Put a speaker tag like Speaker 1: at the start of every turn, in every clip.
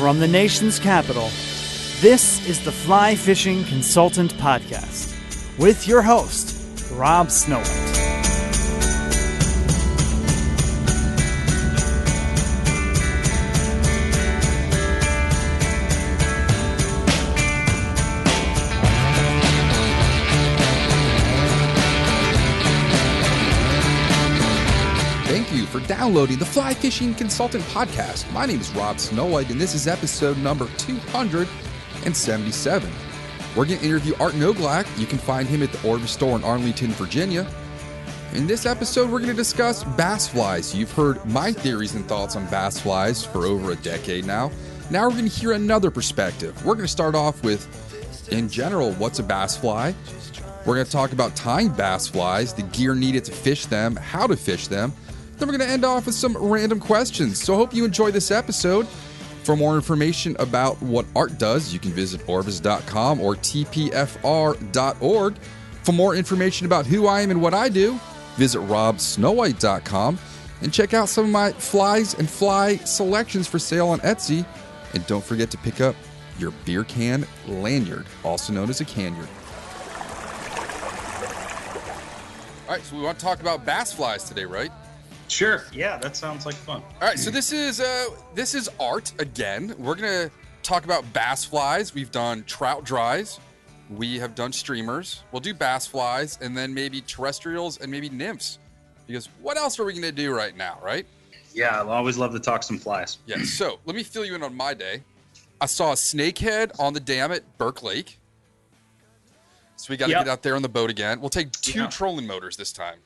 Speaker 1: From the nation's capital, this is the Fly Fishing Consultant Podcast with your host, Rob Snowhite.
Speaker 2: Thank you for downloading the Fly Fishing Consultant Podcast. My name is Rob Snowhite, and this is episode number 277. We're going to interview Art Noglak. You can find him at the Orvis store in Arlington, Virginia. In this episode, we're going to discuss bass flies. You've heard my theories and thoughts on bass flies for over a decade now. Now we're going to hear another perspective. We're going to start off with, in general, what's a bass fly? We're going to talk about tying bass flies, the gear needed to fish them, how to fish them. Then we're going to end off with some random questions. So I hope you enjoy this episode. For more information about what Art does, you can visit orvis.com or tpfr.org. For more information about who I am and what I do, visit robsnowhite.com and check out some of my flies and fly selections for sale on Etsy. And don't forget to pick up your beer can lanyard, also known as a canyard. All right, so we want to talk about bass flies today, right?
Speaker 3: Sure. Yeah, that sounds like fun.
Speaker 2: All right, so this is Art again. We're gonna talk about bass flies. We've done trout dries, we have done streamers. We'll do bass flies, and then maybe terrestrials and maybe nymphs. Because what else are we gonna do right now, right?
Speaker 3: Yeah, I always love to talk some flies.
Speaker 2: Yeah. So let me fill you in on my day. I saw a snakehead on the dam at Burke Lake. So we got to get out there on the boat again. We'll take two trolling motors this time.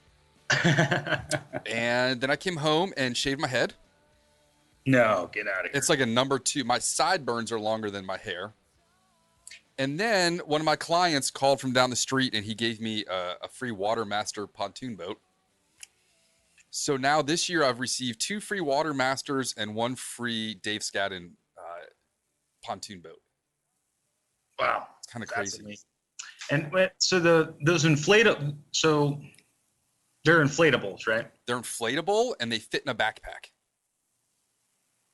Speaker 2: And then I came home and shaved my head.
Speaker 3: No, get out of here.
Speaker 2: It's like a number 2. My sideburns are longer than my hair. And then one of my clients called from down the street and he gave me a free Watermaster pontoon boat. So now this year I've received 2 free Watermasters and 1 free Dave Scadden pontoon boat.
Speaker 3: Wow.
Speaker 2: It's kind of crazy.
Speaker 3: And so those inflatable, so they're inflatables, right?
Speaker 2: They're inflatable and they fit in a backpack.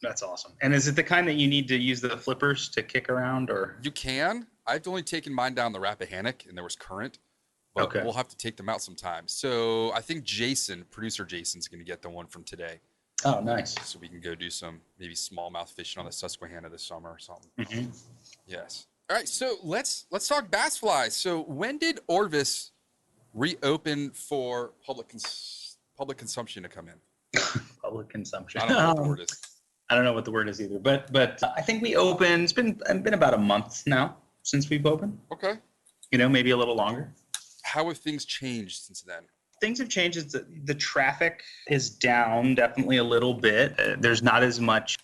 Speaker 3: That's awesome. And is it the kind that you need to use the flippers to kick around, or?
Speaker 2: You can. I've only taken mine down the Rappahannock and there was current, but we'll have to take them out sometime. So I think producer Jason's going to get the one from today.
Speaker 3: Oh, nice.
Speaker 2: So we can go do some maybe smallmouth fishing on the Susquehanna this summer or something.
Speaker 3: Mm-hmm.
Speaker 2: Yes. All right. So let's talk bass flies. So when did Orvis reopen for public consumption to come in?
Speaker 3: Public consumption.
Speaker 2: I don't know what the word is.
Speaker 3: I don't know what the word is either, but I think we opened. It's been about a month now since we've opened.
Speaker 2: Okay.
Speaker 3: Maybe a little longer.
Speaker 2: How have things changed since then?
Speaker 3: Things have changed. The traffic is down definitely a little bit. There's not as much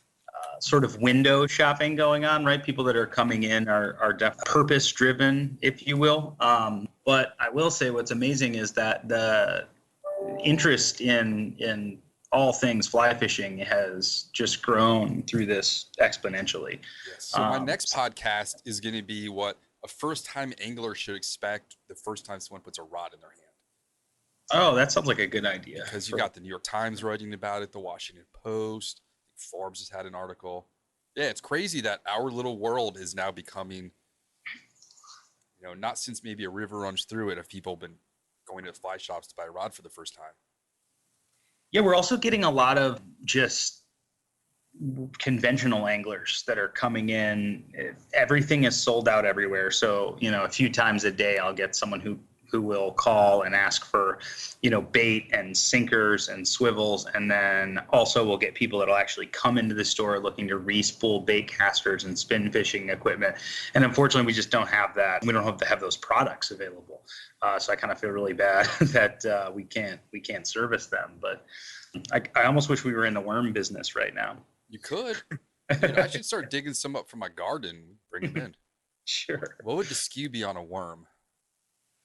Speaker 3: sort of window shopping going on, right? People that are coming in are purpose driven, if you will. But I will say what's amazing is that the interest in all things fly fishing has just grown through this exponentially.
Speaker 2: Yes. So my next podcast is going to be what a first-time angler should expect the first time someone puts a rod in their hand.
Speaker 3: Oh, that sounds like a good idea.
Speaker 2: Because you got the New York Times writing about it, the Washington Post, Forbes has had an article. Yeah, it's crazy that our little world is now becoming, not since maybe a river runs through it, have people been going to fly shops to buy a rod for the first time.
Speaker 3: Yeah, we're also getting a lot of just conventional anglers that are coming in. Everything is sold out everywhere. So, a few times a day I'll get someone who will call and ask for, bait and sinkers and swivels. And then also we'll get people that'll actually come into the store looking to re-spool bait casters and spin fishing equipment. And unfortunately, we just don't have that. We don't have those products available. So I kind of feel really bad that we can't service them. But I almost wish we were in the worm business right now.
Speaker 2: You could. Dude, I should start digging some up from my garden, bring them in.
Speaker 3: Sure.
Speaker 2: What would the skew be on a worm?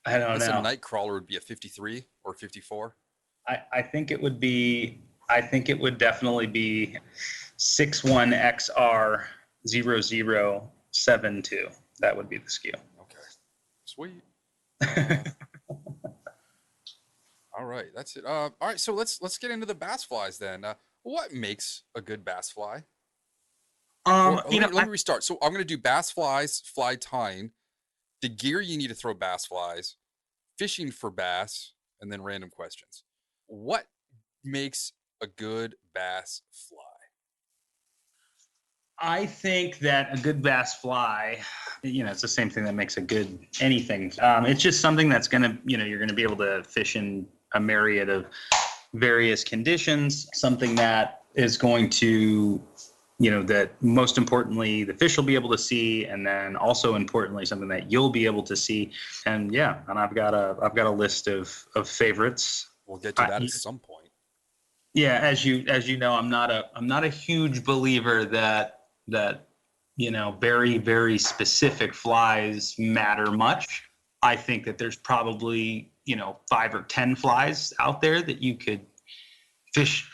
Speaker 3: I don't know.
Speaker 2: A night crawler would be a 53 or 54.
Speaker 3: I think it would definitely be 61XR0072. That would be the skew.
Speaker 2: Okay. Sweet. All right, that's it. All right, so let's get into the bass flies then. What makes a good bass fly? Let me restart. So I'm going to do bass flies, fly tying, the gear you need to throw bass flies, fishing for bass, and then random questions. What makes a good bass fly?
Speaker 3: I think that a good bass fly, it's the same thing that makes a good anything. It's just something that's going to, you're going to be able to fish in a myriad of various conditions, something that is going to, that most importantly, the fish will be able to see, and then also importantly, something that you'll be able to see. And I've got a list of favorites.
Speaker 2: We'll get to that at some point.
Speaker 3: Yeah, as you know, I'm not a huge believer that very, very specific flies matter much. I think that there's probably 5 or 10 flies out there that you could fish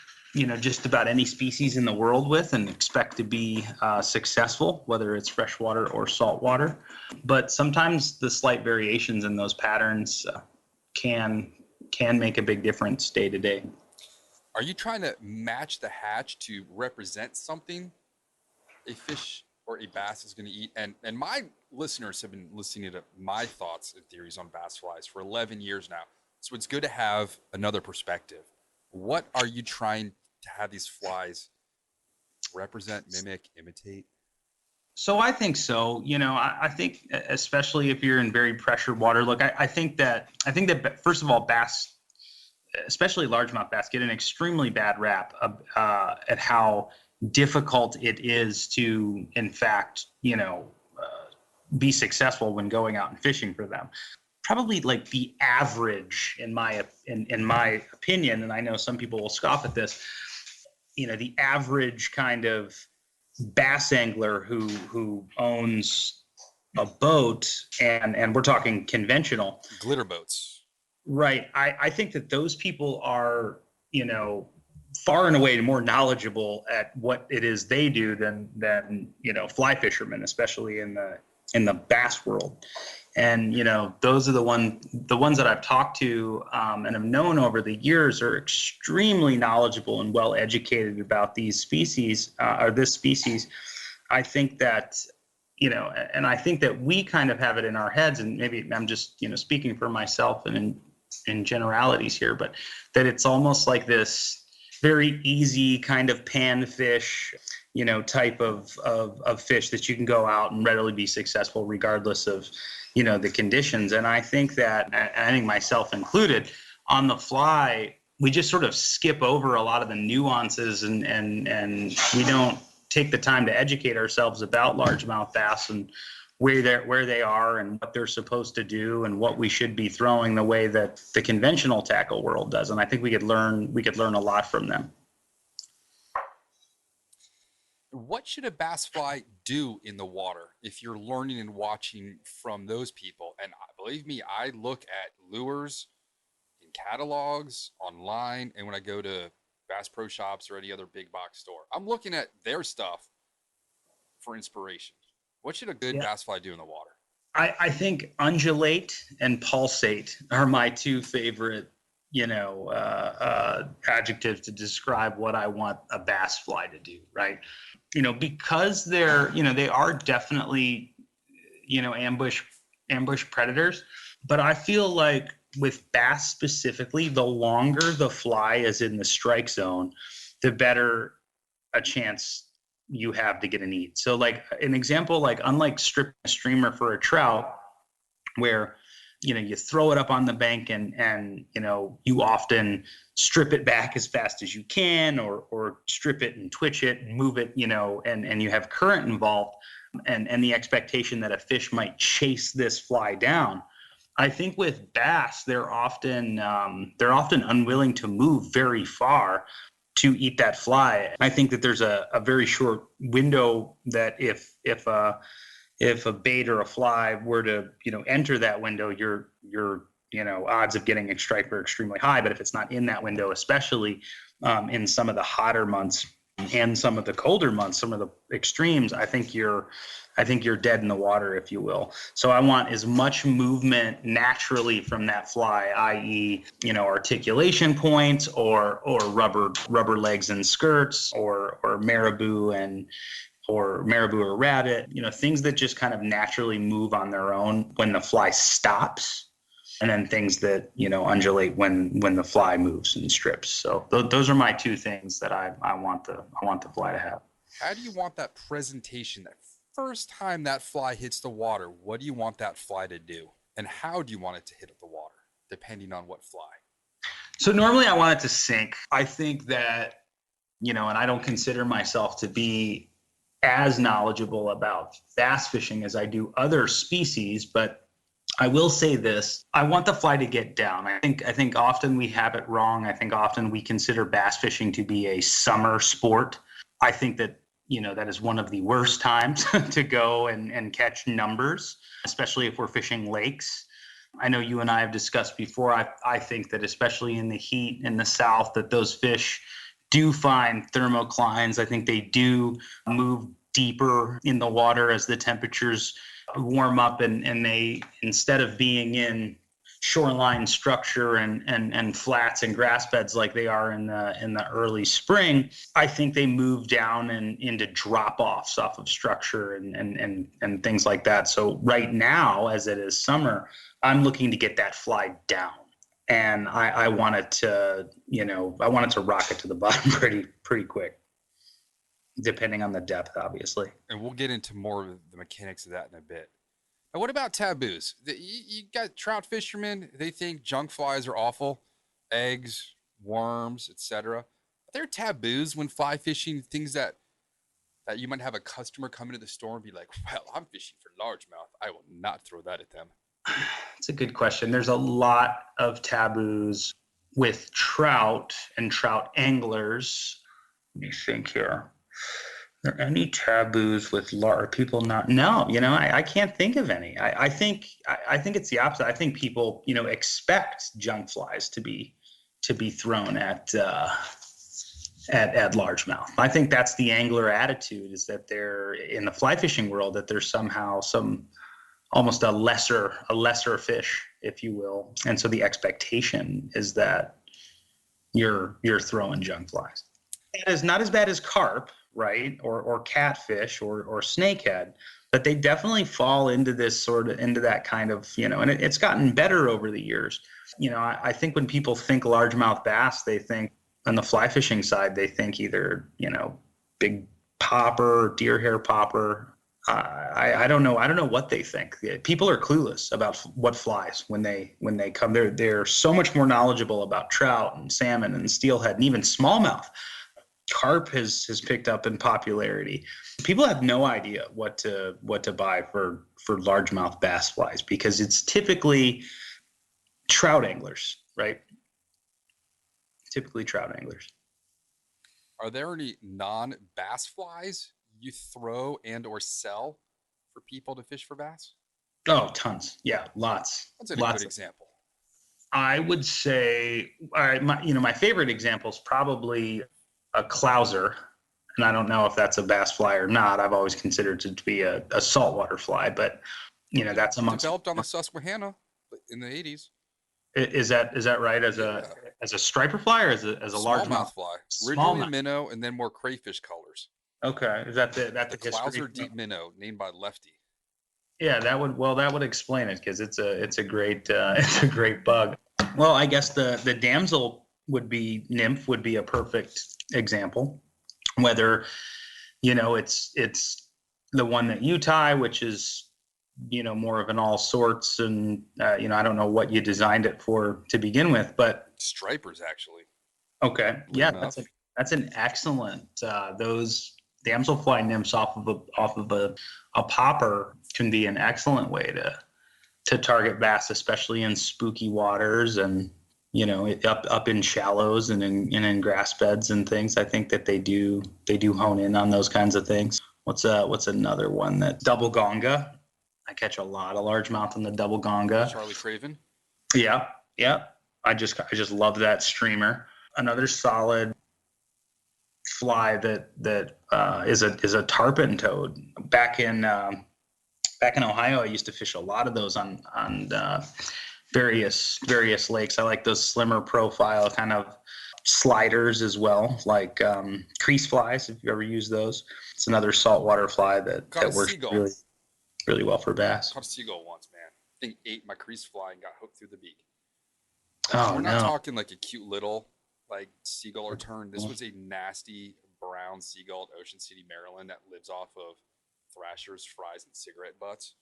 Speaker 3: just about any species in the world with and expect to be successful, whether it's freshwater or saltwater. But sometimes the slight variations in those patterns can make a big difference day to day.
Speaker 2: Are you trying to match the hatch to represent something a fish or a bass is going to eat? And my listeners have been listening to my thoughts and theories on bass flies for 11 years now. So it's good to have another perspective. What are you trying to have these flies represent, mimic, imitate?
Speaker 3: So I think so. I think especially if you're in very pressured water. Look, I think that first of all, bass, especially largemouth bass, get an extremely bad rap at how difficult it is to, in fact, be successful when going out and fishing for them. Probably like the average, in my opinion, and I know some people will scoff at this, the average kind of bass angler who owns a boat, and we're talking conventional
Speaker 2: glitter boats.
Speaker 3: Right. I think that those people are, far and away more knowledgeable at what it is they do than fly fishermen, especially in the bass world. And those are the ones that I've talked to and have known over the years are extremely knowledgeable and well educated about these species or this species. I think that and I think that we kind of have it in our heads, and maybe I'm just speaking for myself and in generalities here, but that it's almost like this very easy kind of pan fish, type of fish that you can go out and readily be successful regardless of, the conditions. And I think that, I think myself included, on the fly, we just sort of skip over a lot of the nuances and we don't take the time to educate ourselves about largemouth bass and where they are and what they're supposed to do and what we should be throwing the way that the conventional tackle world does. And I think we could learn a lot from them.
Speaker 2: What should a bass fly do in the water if you're learning and watching from those people? And believe me, I look at lures in catalogs online, and when I go to Bass Pro Shops or any other big box store, I'm looking at their stuff for inspiration. What should a good bass fly do in the water?
Speaker 3: I think undulate and pulsate are my two favorite, adjectives to describe what I want a bass fly to do, right? Because they're, they are definitely, ambush predators. But I feel like with bass specifically, the longer the fly is in the strike zone, the better a chance you have to get an eat. So like an example, like unlike stripping a streamer for a trout, where you throw it up on the bank and you often strip it back as fast as you can, or strip it and twitch it and move it, and you have current involved and the expectation that a fish might chase this fly down. I think with bass, they're often unwilling to move very far to eat that fly. I think that there's a very short window that if a bait or a fly were to enter that window, your odds of getting a strike are extremely high. But if it's not in that window, especially in some of the hotter months and some of the colder months, some of the extremes, I think you're dead in the water, if you will. So I want as much movement naturally from that fly, i.e., articulation points or rubber legs and skirts or marabou and or marabou or rabbit, things that just kind of naturally move on their own when the fly stops, and then things that, undulate when the fly moves and strips. So those are my two things that I want the fly to have.
Speaker 2: How do you want that presentation, that first time that fly hits the water? What do you want that fly to do? And how do you want it to hit the water, depending on what fly?
Speaker 3: So normally I want it to sink. I think that, and I don't consider myself to be as knowledgeable about bass fishing as I do other species, but I will say this: I want the fly to get down. I think often we have it wrong. I think often we consider bass fishing to be a summer sport. I think that, that is one of the worst times to go and catch numbers, especially if we're fishing lakes. I know you and I have discussed before. I think that especially in the heat in the South, that those fish do find thermoclines. I think they do move deeper in the water as the temperatures warm up, and they, instead of being in shoreline structure and flats and grass beds like they are in the early spring, I think they move down and into drop-offs off of structure and things like that. So right now, as it is summer, I'm looking to get that fly down. And I want it to, rock it to the bottom pretty quick, depending on the depth, obviously.
Speaker 2: And we'll get into more of the mechanics of that in a bit. And what about taboos? You got trout fishermen, they think junk flies are awful, eggs, worms, etc. Are there taboos when fly fishing, things that you might have a customer come into the store and be like, well, I'm fishing for largemouth, I will not throw that at them?
Speaker 3: It's a good question. There's a lot of taboos with trout and trout anglers. Let me think here. Are there any taboos with people not? No, I can't think of any. I think it's the opposite. I think people, expect junk flies to be thrown at largemouth. I think that's the angler attitude, is that they're in the fly fishing world, that there's somehow almost a lesser fish, if you will. And so the expectation is that you're throwing junk flies. That is not as bad as carp, right? Or catfish or snakehead, but they definitely fall into that kind of, and it's gotten better over the years. I think when people think largemouth bass, they think, on the fly fishing side, they think either, big popper, deer hair popper. I don't know. I don't know what they think. People are clueless about what flies when they come. They're so much more knowledgeable about trout and salmon and steelhead and even smallmouth. Carp has picked up in popularity. People have no idea what to buy for largemouth bass flies, because it's typically trout anglers, right? Typically trout anglers.
Speaker 2: Are there any non-bass flies you throw and or sell for people to fish for bass?
Speaker 3: Oh, tons. Yeah, lots.
Speaker 2: What's a
Speaker 3: good
Speaker 2: example?
Speaker 3: I would say, all right, my favorite example is probably a clouser. And I don't know if that's a bass fly or not. I've always considered it to be a saltwater fly, but that's amongst
Speaker 2: developed on the Susquehanna in the 80s.
Speaker 3: Is that right? As a striper fly, or as a largemouth
Speaker 2: fly? Originally a minnow, and then more crayfish colors.
Speaker 3: Okay, is that the
Speaker 2: clouser deep minnow named by Lefty?
Speaker 3: Yeah, that would explain it, because it's a great bug. Well, I guess the damsel nymph would be a perfect example. Whether it's the one that you tie, which is more of an all sorts, and I don't know what you designed it for to begin with, but
Speaker 2: stripers actually.
Speaker 3: Okay, yeah, that's an excellent. Those damselfly nymphs off of a popper can be an excellent way to target bass, especially in spooky waters and up in shallows and in grass beds and things. I think that they do hone in on those kinds of things. What's another one? That double gonga. I catch a lot of largemouth in the double gonga.
Speaker 2: Charlie Craven.
Speaker 3: Yeah. I just love that streamer. Another solid fly that is a tarpon toad. Back in Ohio, I used to fish a lot of those on various lakes. I like those slimmer profile, kind of sliders as well, like crease flies, if you ever use those. It's another saltwater fly that works really, really well for bass.
Speaker 2: Caught a seagull once, man. I think ate my crease fly and got hooked through the beak.
Speaker 3: Oh,
Speaker 2: we're not talking like a cute little like seagull or tern. This was a nasty brown seagull at Ocean City, Maryland, that lives off of thrashers, fries, and cigarette butts.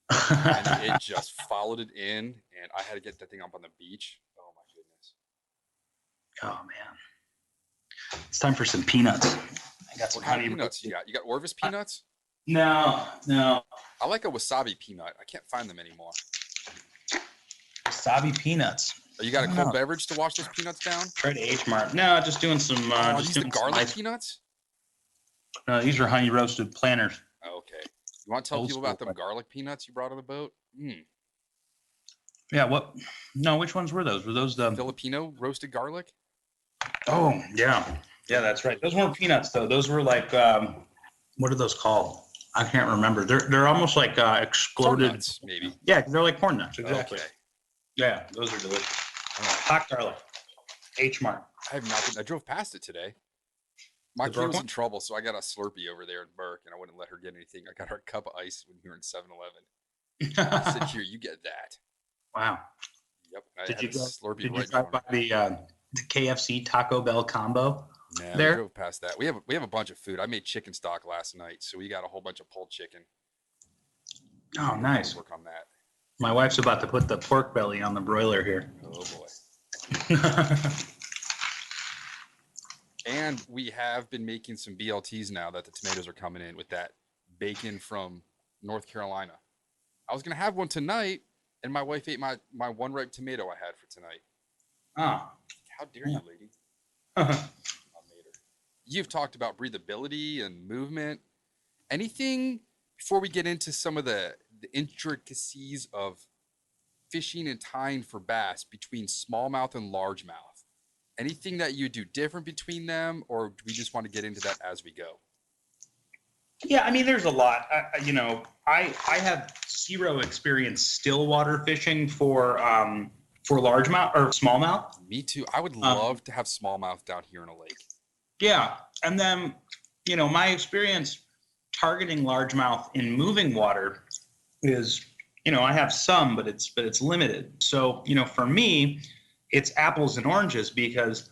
Speaker 2: And it just followed it in, and I had to get that thing up on the beach. Oh my goodness.
Speaker 3: Oh man, it's time for some peanuts. I got some honey
Speaker 2: peanuts. You got Orvis peanuts?
Speaker 3: No.
Speaker 2: I like a wasabi peanut. I can't find them anymore.
Speaker 3: Wasabi peanuts.
Speaker 2: You got a cold beverage to wash those peanuts down?
Speaker 3: Try to H Mart. No, just doing some.
Speaker 2: Are these the garlic peanuts?
Speaker 3: No, these are honey roasted planters.
Speaker 2: Okay. You want to tell people about them garlic peanuts you brought on the boat?
Speaker 3: Yeah. What? No. Which ones were those? Were those the
Speaker 2: Filipino roasted garlic?
Speaker 3: Oh yeah, that's right. Those weren't peanuts though. Those were like what are those called? I can't remember. They're almost like exploded.
Speaker 2: Corn nuts, maybe.
Speaker 3: Yeah, they're like corn nuts. Exactly.
Speaker 2: Okay.
Speaker 3: Yeah, those are delicious. Hot garlic. H Mart.
Speaker 2: I have not been. I drove past it today. My kid was in trouble, so I got a Slurpee over there in Burke, and I wouldn't let her get anything. I got her a cup of ice when we were in 7-Eleven. I said, "Here, you get that."
Speaker 3: Wow.
Speaker 2: Yep.
Speaker 3: Did you drive by the KFC Taco Bell combo?
Speaker 2: No, we drove past that. We have a bunch of food. I made chicken stock last night, so we got a whole bunch of pulled chicken.
Speaker 3: Oh, nice.
Speaker 2: Work on that.
Speaker 3: My wife's about to put the pork belly on the broiler here.
Speaker 2: Oh boy. And we have been making some BLTs now that the tomatoes are coming in with that bacon from North Carolina. I was going to have one tonight, and my wife ate my one ripe tomato I had for tonight.
Speaker 3: Oh.
Speaker 2: How dare you, lady? You've talked about breathability and movement. Anything before we get into some of the intricacies of fishing and tying for bass between smallmouth and largemouth? Anything that you do different between them, or do we just want to get into that as we go?
Speaker 3: Yeah, I mean, there's a lot. I have zero experience stillwater fishing for largemouth or smallmouth.
Speaker 2: Me too. I would love to have smallmouth down here in a lake.
Speaker 3: Yeah, and then my experience targeting largemouth in moving water is I have some, but it's limited. So for me, it's apples and oranges, because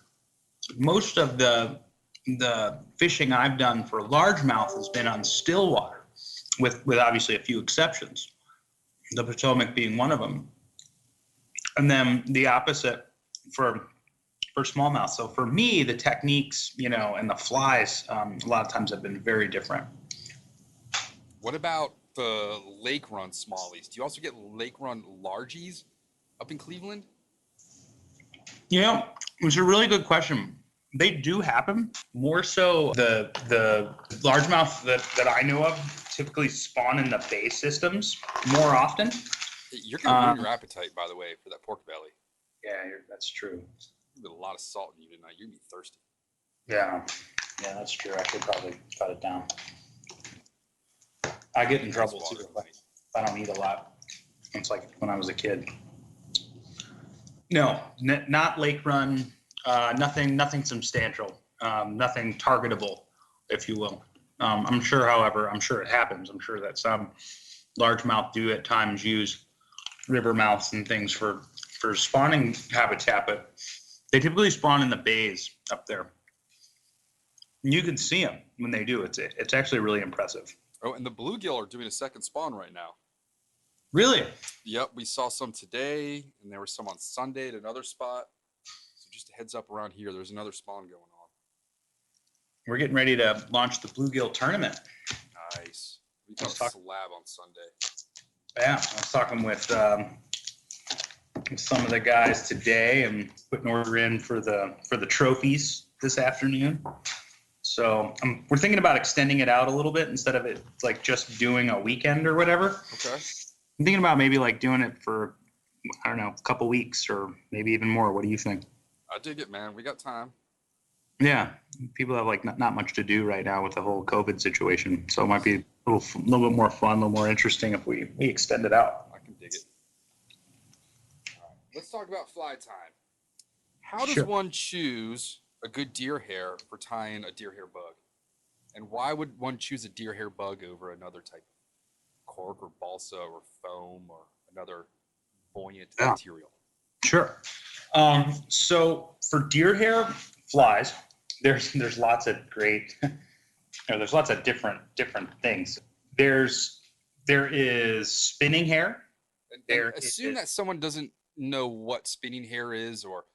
Speaker 3: most of the fishing I've done for largemouth has been on still water, with obviously a few exceptions, the Potomac being one of them. And then the opposite for smallmouth. So for me, the techniques, and the flies, a lot of times have been very different.
Speaker 2: What about the lake run smallies? Do you also get lake run largies up in Cleveland?
Speaker 3: It's a really good question. They do happen. More so the largemouth that I know of typically spawn in the bay systems more often.
Speaker 2: You're going to ruin your appetite, by the way, for that pork belly.
Speaker 3: Yeah, that's true.
Speaker 2: There's a lot of salt in you tonight. You're going to be thirsty.
Speaker 3: Yeah, that's true. I should probably cut it down. I get in trouble too if I don't eat a lot. It's like when I was a kid. No, not lake run. Nothing substantial. Nothing targetable, if you will. I'm sure it happens. I'm sure that some largemouth do at times use river mouths and things for spawning habitat, but they typically spawn in the bays up there. And you can see them when they do. It's actually really impressive.
Speaker 2: Oh, and the bluegill are doing a second spawn right now.
Speaker 3: Really?
Speaker 2: Yep, we saw some today, and there were some on Sunday at another spot. So just a heads up around here, there's another spawn going on.
Speaker 3: We're getting ready to launch the bluegill tournament.
Speaker 2: Nice. We got a slab on Sunday.
Speaker 3: Yeah, I was talking with some of the guys today and putting an order in for the trophies this afternoon. So we're thinking about extending it out a little bit instead of it like just doing a weekend or whatever.
Speaker 2: Okay.
Speaker 3: I'm thinking about maybe like doing it for, I don't know, a couple weeks or maybe even more. What do you think?
Speaker 2: I dig it, man. We got time.
Speaker 3: Yeah. People have like not much to do right now with the whole COVID situation. So it might be a little bit more fun, a little more interesting if we extend it out.
Speaker 2: I can dig it. All right. Let's talk about fly time. How does one choose a good deer hair for tying a deer hair bug? And why would one choose a deer hair bug over another type of cork or balsa or foam or another buoyant material?
Speaker 3: Sure. So for deer hair flies, there's lots of great, there's lots of different things. There is spinning hair.
Speaker 2: And assume that someone doesn't know what spinning hair is, or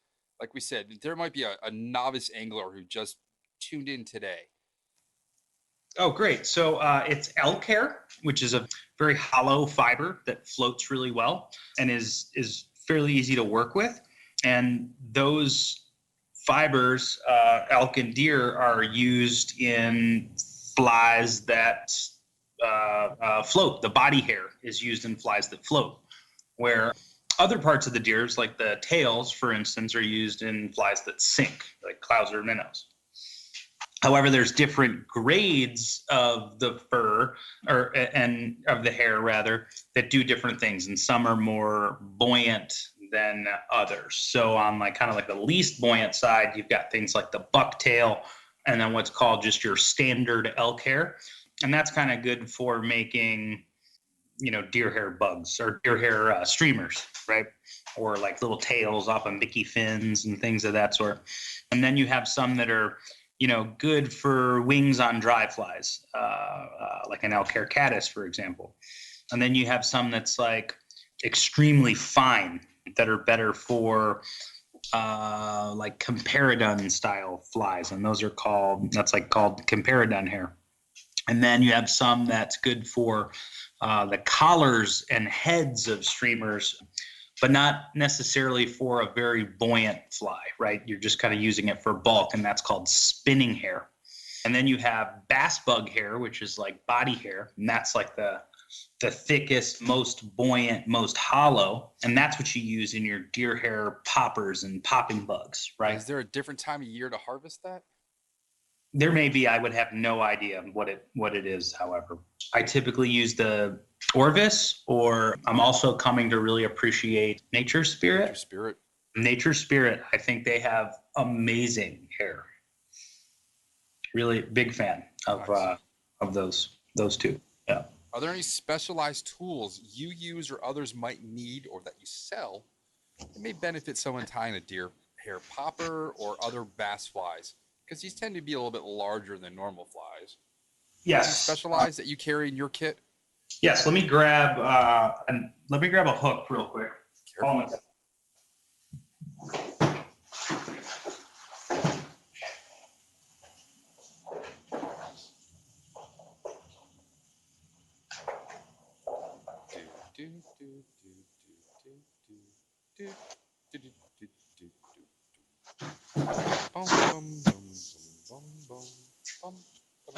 Speaker 2: like we said, there might be a novice angler who just tuned in today.
Speaker 3: Oh, great. So it's elk hair, which is a very hollow fiber that floats really well and is fairly easy to work with. And those fibers, elk and deer, are used in flies that float. The body hair is used in flies that float, where other parts of the deers, like the tails, for instance, are used in flies that sink, like clouser or minnows. However, there's different grades of the fur and of the hair rather that do different things, and some are more buoyant than others. So on like kind of like the least buoyant side, you've got things like the bucktail, and then what's called just your standard elk hair, and that's kind of good for making, deer hair bugs or deer hair streamers, right? Or like little tails off of Mickey fins and things of that sort. And then you have some that are good for wings on dry flies, like an elk hair caddis, for example. And then you have some that's like extremely fine that are better for like comparadun style flies. And those are called comparadun hair. And then you have some that's good for the collars and heads of streamers, but not necessarily for a very buoyant fly, right? You're just kind of using it for bulk, and that's called spinning hair. And then you have bass bug hair, which is like body hair, and that's like the thickest, most buoyant, most hollow, and that's what you use in your deer hair poppers and popping bugs, right?
Speaker 2: Is there a different time of year to harvest that?
Speaker 3: There may be. I would have no idea what it is, however. I typically use the Orvis, or I'm also coming to really appreciate Nature Spirit. Nature Spirit. I think they have amazing hair. Really big fan of
Speaker 2: Nice.
Speaker 3: Of those two. Yeah.
Speaker 2: Are there any specialized tools you use or others might need or that you sell that may benefit someone tying a deer hair popper or other bass flies? Because these tend to be a little bit larger than normal flies.
Speaker 3: Yes.
Speaker 2: Specialized that you carry in your kit?
Speaker 3: Yes. Let me grab a hook real quick.
Speaker 2: Careful.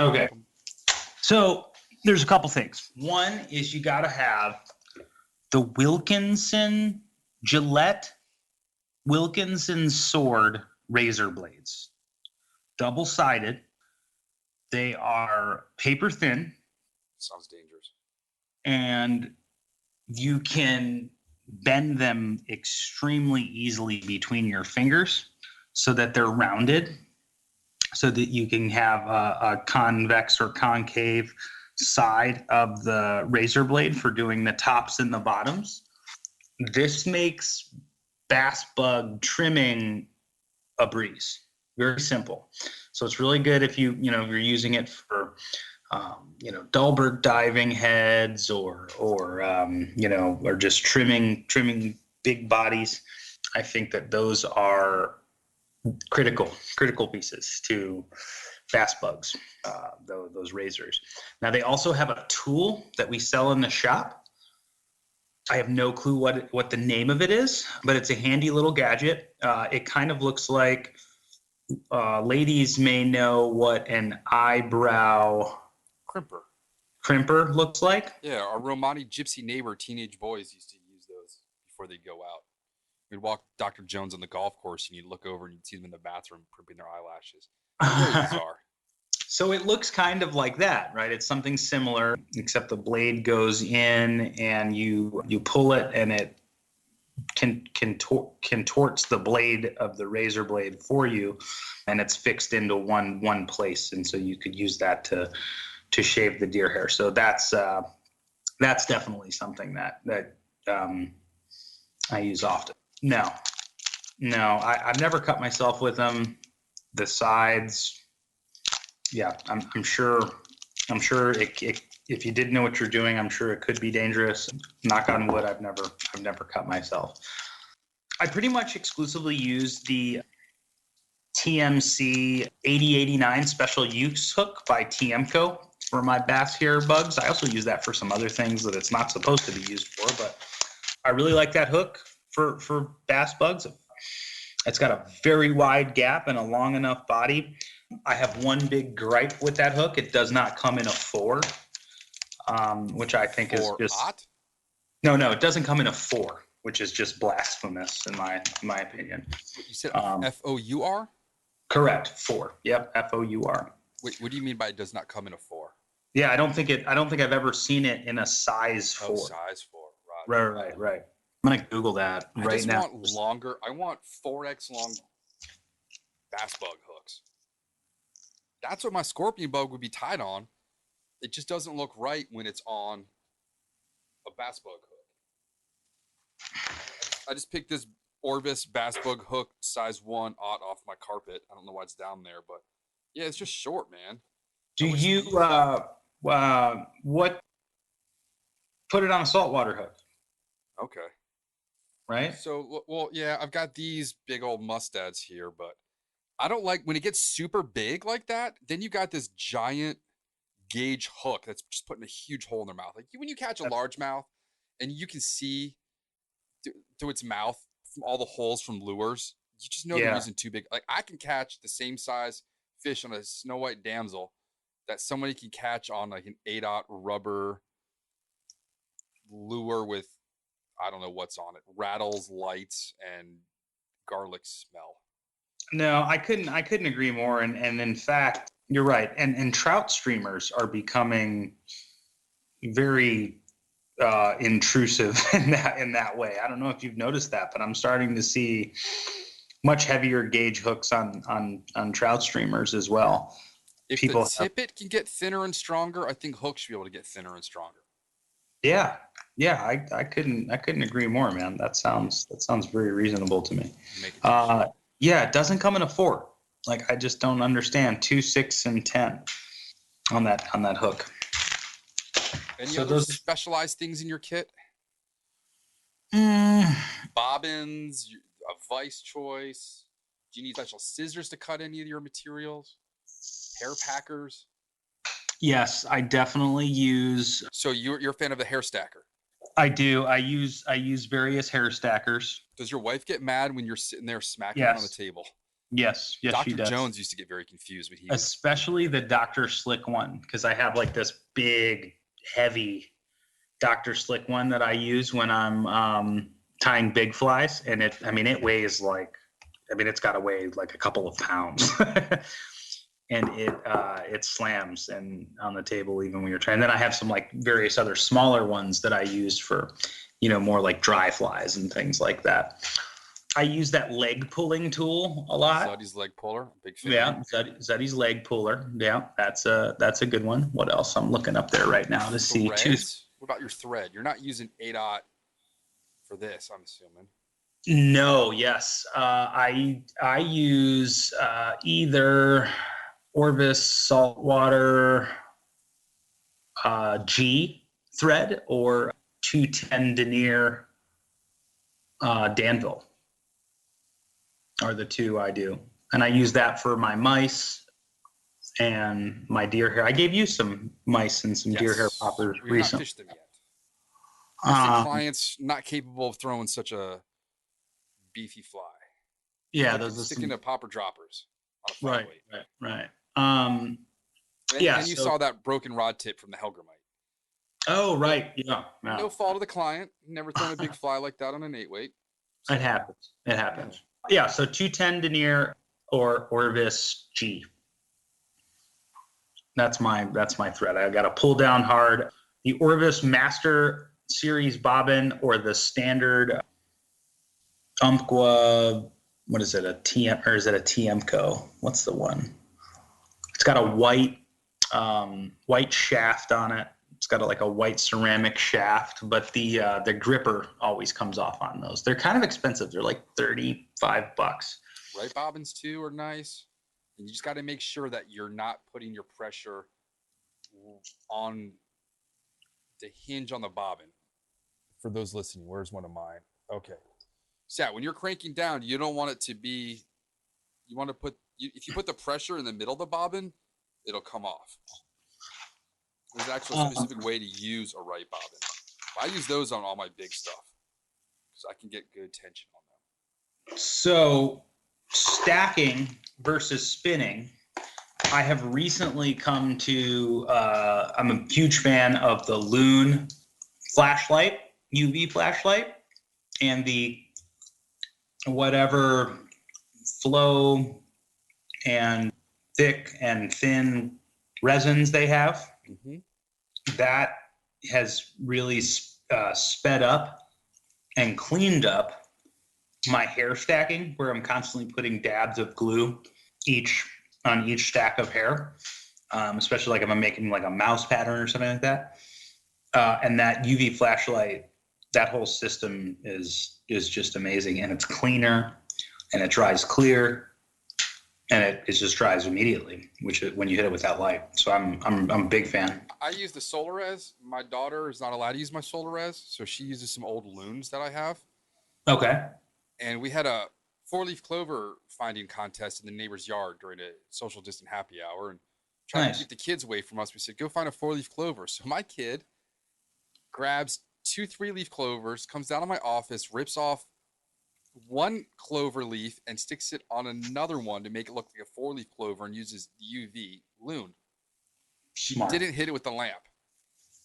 Speaker 3: Okay. So there's a couple things. One is you got to have the Gillette Wilkinson sword razor blades, double-sided. They are paper thin.
Speaker 2: Sounds dangerous.
Speaker 3: And you can bend them extremely easily between your fingers so that they're rounded, so that you can have a convex or concave side of the razor blade for doing the tops and the bottoms. This makes bass bug trimming a breeze. Very simple. So it's really good if you're using it for dullbird diving heads or just trimming big bodies. I think that those are critical pieces to bass bugs, those razors. Now they also have a tool that we sell in the shop. I have no clue what the name of it is, but it's a handy little gadget. It kind of looks like, ladies may know what an eyebrow crimper looks like.
Speaker 2: Yeah, our Romani gypsy neighbor teenage boys used to use those before they go out. We'd walk Dr. Jones on the golf course and you'd look over and you'd see them in the bathroom crimping their eyelashes. Very bizarre.
Speaker 3: So it looks kind of like that, right? It's something similar, except the blade goes in and you pull it and it contorts the blade of the razor blade for you, and it's fixed into one place, and so you could use that to shave the deer hair. So that's definitely something that I use often. No, I've never cut myself with them. The sides, yeah, I'm sure if you didn't know what you're doing, I'm sure it could be dangerous. Knock on wood, I've never cut myself. I pretty much exclusively use the TMC 8089 special use hook by TMCO for my bass hair bugs. I also use that for some other things that it's not supposed to be used for, but I really like that hook for bass bugs. It's got a very wide gap and a long enough body. I have one big gripe with that hook. It does not come in a 4, which I think is just...
Speaker 2: Hot?
Speaker 3: No, it doesn't come in a 4, which is just blasphemous in my opinion.
Speaker 2: You said FOUR?
Speaker 3: Correct, 4. Yep, FOUR.
Speaker 2: Wait, what do you mean by it does not come in a 4?
Speaker 3: Yeah, I don't think I've ever seen it in a size 4.
Speaker 2: Oh, size 4. Right.
Speaker 3: Right. I'm gonna Google that right now.
Speaker 2: I want 4x long bass bug hooks. That's what my scorpion bug would be tied on. It just doesn't look right when it's on a bass bug hook. I just picked this Orvis bass bug hook size 1 off my carpet. I don't know why it's down there, but yeah, it's just short, man.
Speaker 3: Do you what? Put it on a saltwater hook.
Speaker 2: Okay.
Speaker 3: Right.
Speaker 2: So, well, yeah, I've got these big old mustads here, but I don't like when it gets super big like that. Then you got this giant gauge hook that's just putting a huge hole in their mouth. Like when you catch a largemouth and you can see through its mouth from all the holes from lures, you just know they're using too big. Like I can catch the same size fish on a Snowhite damsel that somebody can catch on like an 8/0 rubber lure with, I don't know what's on it, rattles, lights, and garlic smell.
Speaker 3: No, I couldn't agree more. And in fact, you're right. And trout streamers are becoming very intrusive in that way. I don't know if you've noticed that, but I'm starting to see much heavier gauge hooks on trout streamers as well.
Speaker 2: If the tippet can get thinner and stronger, I think hooks should be able to get thinner and stronger.
Speaker 3: Yeah, I couldn't agree more, man. That sounds very reasonable to me. Yeah, it doesn't come in a 4. Like I just don't understand 2, 6, and 10 on that hook.
Speaker 2: Any other specialized things in your kit? Bobbins, a vice choice. Do you need special scissors to cut any of your materials? Hair packers?
Speaker 3: Yes, I definitely use.
Speaker 2: So you're a fan of the hair stacker?
Speaker 3: I do. I use various hair stackers.
Speaker 2: Does your wife get mad when you're sitting there smacking it on the table?
Speaker 3: Yes, she does.
Speaker 2: Dr. Jones used to get very confused when
Speaker 3: especially the Dr. Slick one, because I have like this big, heavy Dr. Slick one that I use when I'm tying big flies, and it weighs like, it's got to weigh like a couple of pounds. And it slams and on the table even when you're trying. And then I have some like various other smaller ones that I use for, more like dry flies and things like that. I use that leg pulling tool a lot.
Speaker 2: Zuddy's leg puller, big fan.
Speaker 3: Yeah, Zuddy's leg puller. Yeah, that's a good one. What else? I'm looking up there right now to see.
Speaker 2: What about your thread? You're not using 8/0 for this, I'm assuming.
Speaker 3: No. Yes. I use either Orvis saltwater G thread or 210 denier Danville are the two I do. And I use that for my mice and my deer hair. I gave you some mice and some deer hair poppers recently.
Speaker 2: Not fished them yet. I think clients not capable of throwing such a beefy fly.
Speaker 3: Yeah, those are
Speaker 2: sticking to popper droppers.
Speaker 3: Right.
Speaker 2: And you saw that broken rod tip from the Helgramite.
Speaker 3: Oh, right. Yeah.
Speaker 2: No fault of the client. Never thrown a big fly like that on an 8-weight.
Speaker 3: So. It happens. Yeah. So 210 denier or Orvis G. That's my thread. I got to pull down hard. The Orvis Master Series bobbin or the standard Umpqua, what is it, a TM, or is it a TMCO? What's the one? It's got a white shaft on it. It's got like a white ceramic shaft, but the gripper always comes off on those. They're kind of expensive. They're like $35.
Speaker 2: Right bobbins too are nice. And you just got to make sure that you're not putting your pressure on the hinge on the bobbin. For those listening, where's one of mine? Okay. So yeah, when you're cranking down, you don't want it to be, you want to put, if you put the pressure in the middle of the bobbin, it'll come off. There's an actual specific way to use a right bobbin. I use those on all my big stuff so I can get good tension on them.
Speaker 3: So stacking versus spinning, I have recently come to, I'm a huge fan of the Loon flashlight, UV flashlight, and the whatever flow and thick and thin resins they have. Mm-hmm. That has really sped up and cleaned up my hair stacking, where I'm constantly putting dabs of glue on each stack of hair, especially like if I'm making like a mouse pattern or something like that. And that UV flashlight, that whole system is just amazing, and it's cleaner, and it dries clear, and it just dries immediately, when you hit it with that light. So I'm a big fan.
Speaker 2: I use the Solares. My daughter is not allowed to use my Solares, so she uses some old Loons that I have.
Speaker 3: Okay.
Speaker 2: And we had a 4-leaf clover finding contest in the neighbor's yard during a social distant happy hour, and trying to keep the kids away from us. We said, go find a 4-leaf clover. So my kid grabs 2 3-leaf clovers, comes down to my office, rips off one clover leaf and sticks it on another one to make it look like a 4-leaf clover, and uses the UV Loon. She didn't hit it with the lamp.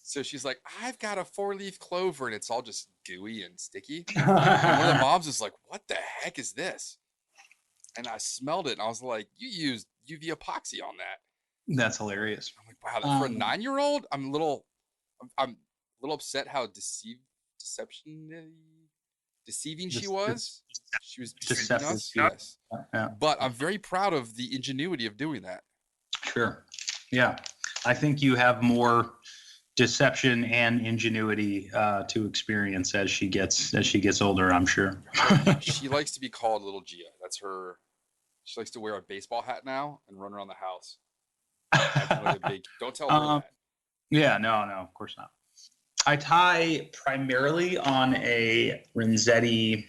Speaker 2: So she's like, I've got a 4-leaf clover, and it's all just gooey and sticky. And one of the moms is like, what the heck is this? And I smelled it, and I was like, you used UV epoxy on that.
Speaker 3: That's hilarious.
Speaker 2: I'm like, wow, for a 9-year-old, I'm a little upset how deceiving she was. She was deceiving us. Yes.
Speaker 3: Yeah.
Speaker 2: But I'm very proud of the ingenuity of doing that.
Speaker 3: Sure. Yeah. I think you have more deception and ingenuity to experience as she gets older, I'm sure.
Speaker 2: She likes to be called Little Gia. That's her. She likes to wear a baseball hat now and run around the house. Don't tell her that.
Speaker 3: Yeah, no, of course not. I tie primarily on a Renzetti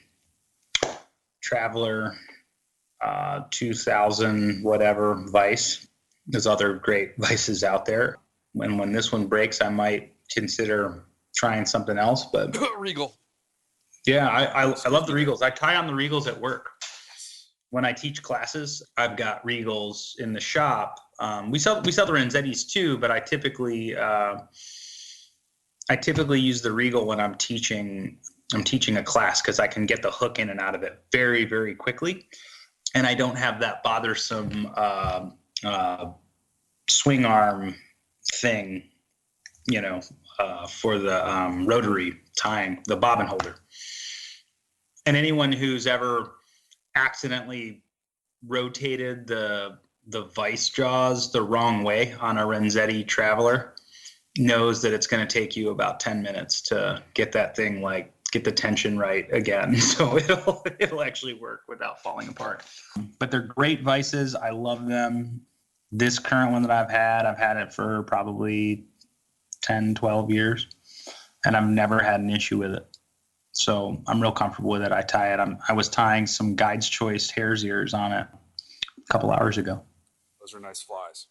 Speaker 3: Traveler 2000 whatever vise. There's other great vices out there. When this one breaks, I might consider trying something else. But
Speaker 2: Regal.
Speaker 3: Yeah, I love the Regals. I tie on the Regals at work. When I teach classes, I've got Regals in the shop. We sell the Renzettis too, but I typically use the Regal when I'm teaching a class, because I can get the hook in and out of it very, very quickly, and I don't have that bothersome swing arm thing, for the rotary tying, the bobbin holder. And anyone who's ever accidentally rotated the vice jaws the wrong way on a Renzetti Traveler knows that it's going to take you about 10 minutes to get that thing, get the tension right again. So it'll actually work without falling apart. But they're great vices. I love them. This current one that I've had it for probably 10, 12 years, and I've never had an issue with it. So I'm real comfortable with it. I tie it. I was tying some Guide's Choice hare's ears on it a couple hours ago.
Speaker 2: Those are nice flies.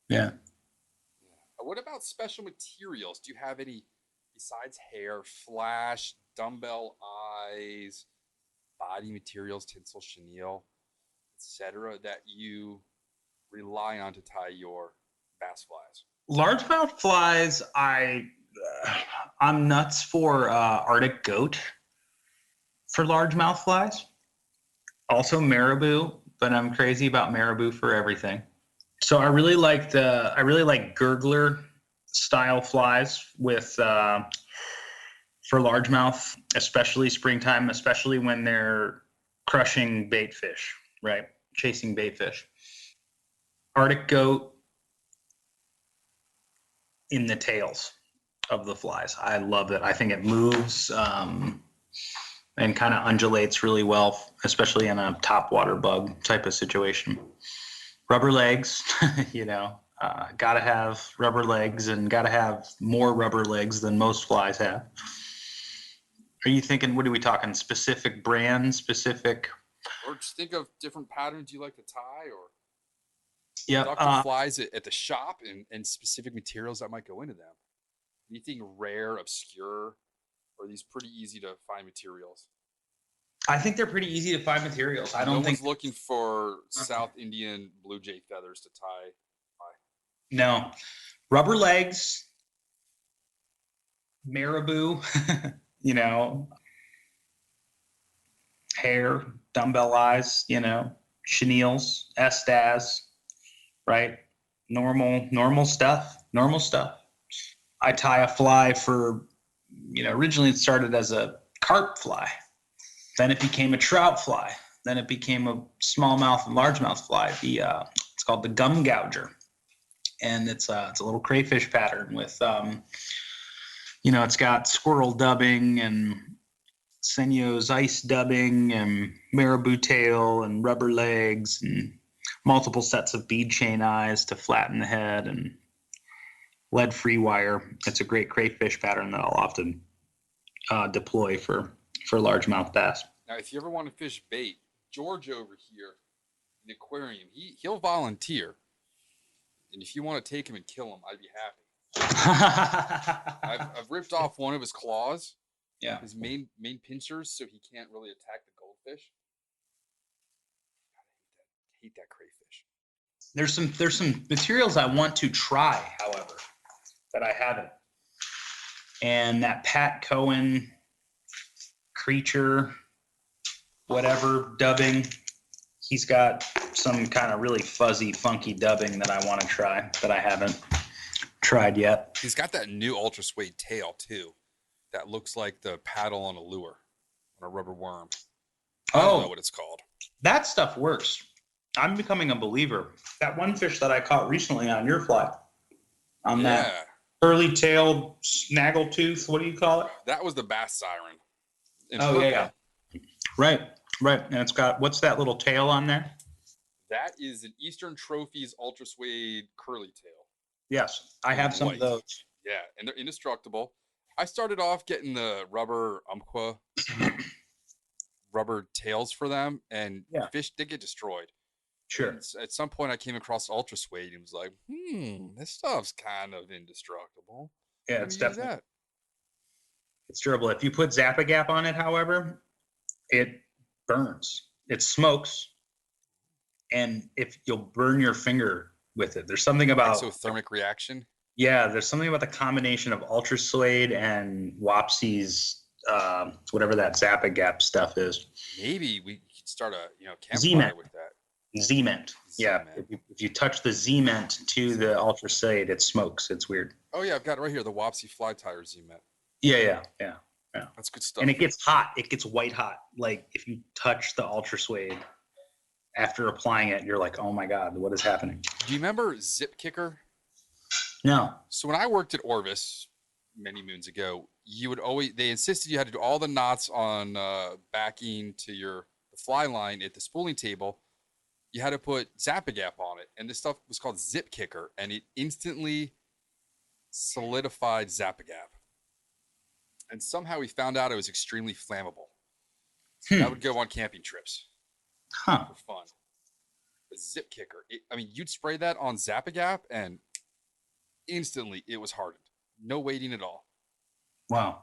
Speaker 3: Yeah.
Speaker 2: What about special materials? Do you have any, besides hair, flash, dumbbell eyes, body materials, tinsel, chenille, etc., that you rely on to tie your bass flies?
Speaker 3: Largemouth flies, I'm nuts for Arctic goat for largemouth flies. Also marabou, but I'm crazy about marabou for everything. So I really like gurgler style flies with for largemouth, especially springtime, especially when they're crushing bait fish, right? Chasing bait fish. Arctic goat in the tails of the flies. I love it. I think it moves and kind of undulates really well, especially in a top water bug type of situation. Rubber legs, gotta have rubber legs and gotta have more rubber legs than most flies have. Are you thinking, what are we talking? Specific brand, specific?
Speaker 2: Or just think of different patterns you like to tie, or
Speaker 3: Yeah.
Speaker 2: flies at the shop and specific materials that might go into them. Anything rare, obscure, or are these pretty easy to find materials?
Speaker 3: I think they're pretty easy to find materials. I don't think
Speaker 2: one's looking for South Indian blue jay feathers to tie.
Speaker 3: No. Rubber legs, marabou, hair, dumbbell eyes, chenille's, estas, right? Normal stuff. I tie a fly for, originally it started as a carp fly. Then it became a trout fly. Then it became a smallmouth and largemouth fly. It's called the gum gouger. And it's a little crayfish pattern with, it's got squirrel dubbing and Senyo's ice dubbing and marabou tail and rubber legs and multiple sets of bead chain eyes to flatten the head and lead-free wire. It's a great crayfish pattern that I'll often deploy for largemouth bass.
Speaker 2: Now, if you ever want to fish bait, George over here in the aquarium, he'll volunteer. And if you want to take him and kill him, I'd be happy. I've ripped off one of his claws.
Speaker 3: Yeah.
Speaker 2: His main pincers, so he can't really attack the goldfish. I hate that crayfish.
Speaker 3: There's some materials I want to try, however, that I haven't. And that Pat Cohen creature, whatever dubbing, he's got some kind of really fuzzy, funky dubbing that I want to try that I haven't tried yet.
Speaker 2: He's got that new ultra suede tail too. That looks like the paddle on a lure, on a rubber worm. I don't know what it's called.
Speaker 3: That stuff works. I'm becoming a believer. That one fish that I caught recently on your fly, on that curly-tailed snaggletooth, what do you call it?
Speaker 2: That was the bass siren.
Speaker 3: Yeah. Right. And it's got, what's that little tail on there?
Speaker 2: That is an Eastern Trophies ultra suede curly tail.
Speaker 3: Yes, I have some of those.
Speaker 2: Yeah, and they're indestructible. I started off getting the rubber Umpqua rubber tails for them, and fish did get destroyed.
Speaker 3: Sure.
Speaker 2: And at some point, I came across ultra suede and was like, this stuff's kind of indestructible.
Speaker 3: Yeah, it's definitely that. It's durable. If you put Zap-A-Gap on it, however, it burns. It smokes, and if you'll burn your finger with it. There's something about
Speaker 2: exothermic reaction.
Speaker 3: Yeah, there's something about the combination of ultra suede and Wapsi's whatever that Zap-A-Gap stuff is.
Speaker 2: Maybe we could start a campfire with that.
Speaker 3: Z-Ment. Yeah, if you touch the Z-Ment to the ultra suede, it smokes. It's weird.
Speaker 2: Oh yeah, I've got it right here, the Wapsi fly tire Z-Ment.
Speaker 3: Yeah.
Speaker 2: That's good stuff.
Speaker 3: And it gets hot. It gets white hot. Like if you touch the ultra suede after applying it, you're like, oh my God, what is happening?
Speaker 2: Do you remember Zip Kicker?
Speaker 3: No.
Speaker 2: So when I worked at Orvis many moons ago, they insisted you had to do all the knots on backing to the fly line at the spooling table. You had to put Zap-A-Gap on it, and this stuff was called Zip Kicker, and it instantly solidified Zap-A-Gap. And somehow we found out it was extremely flammable. That would go on camping trips for fun. But Zip Kicker, you'd spray that on Zap-A-Gap, and instantly it was hardened. No waiting at all.
Speaker 3: Wow.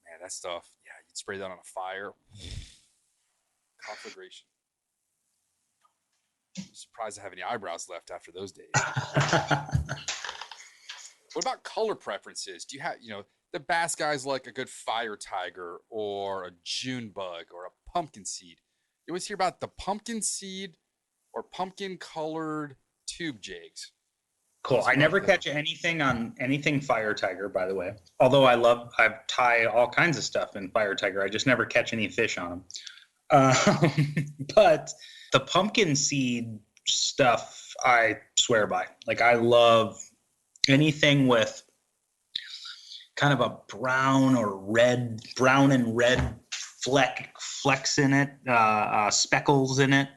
Speaker 2: Man, that stuff, you'd spray that on a fire. Conflagration. I'm surprised I have any eyebrows left after those days. What about color preferences? Do you have, the bass guys like a good fire tiger or a June bug or a pumpkin seed? You always hear about the pumpkin seed or pumpkin colored tube jigs.
Speaker 3: Cool. I never catch anything fire tiger, by the way. Although I tie all kinds of stuff in fire tiger. I just never catch any fish on them. But the pumpkin seed stuff, I swear by. Like, I love anything with kind of a brown and red flecks in it, speckles in it.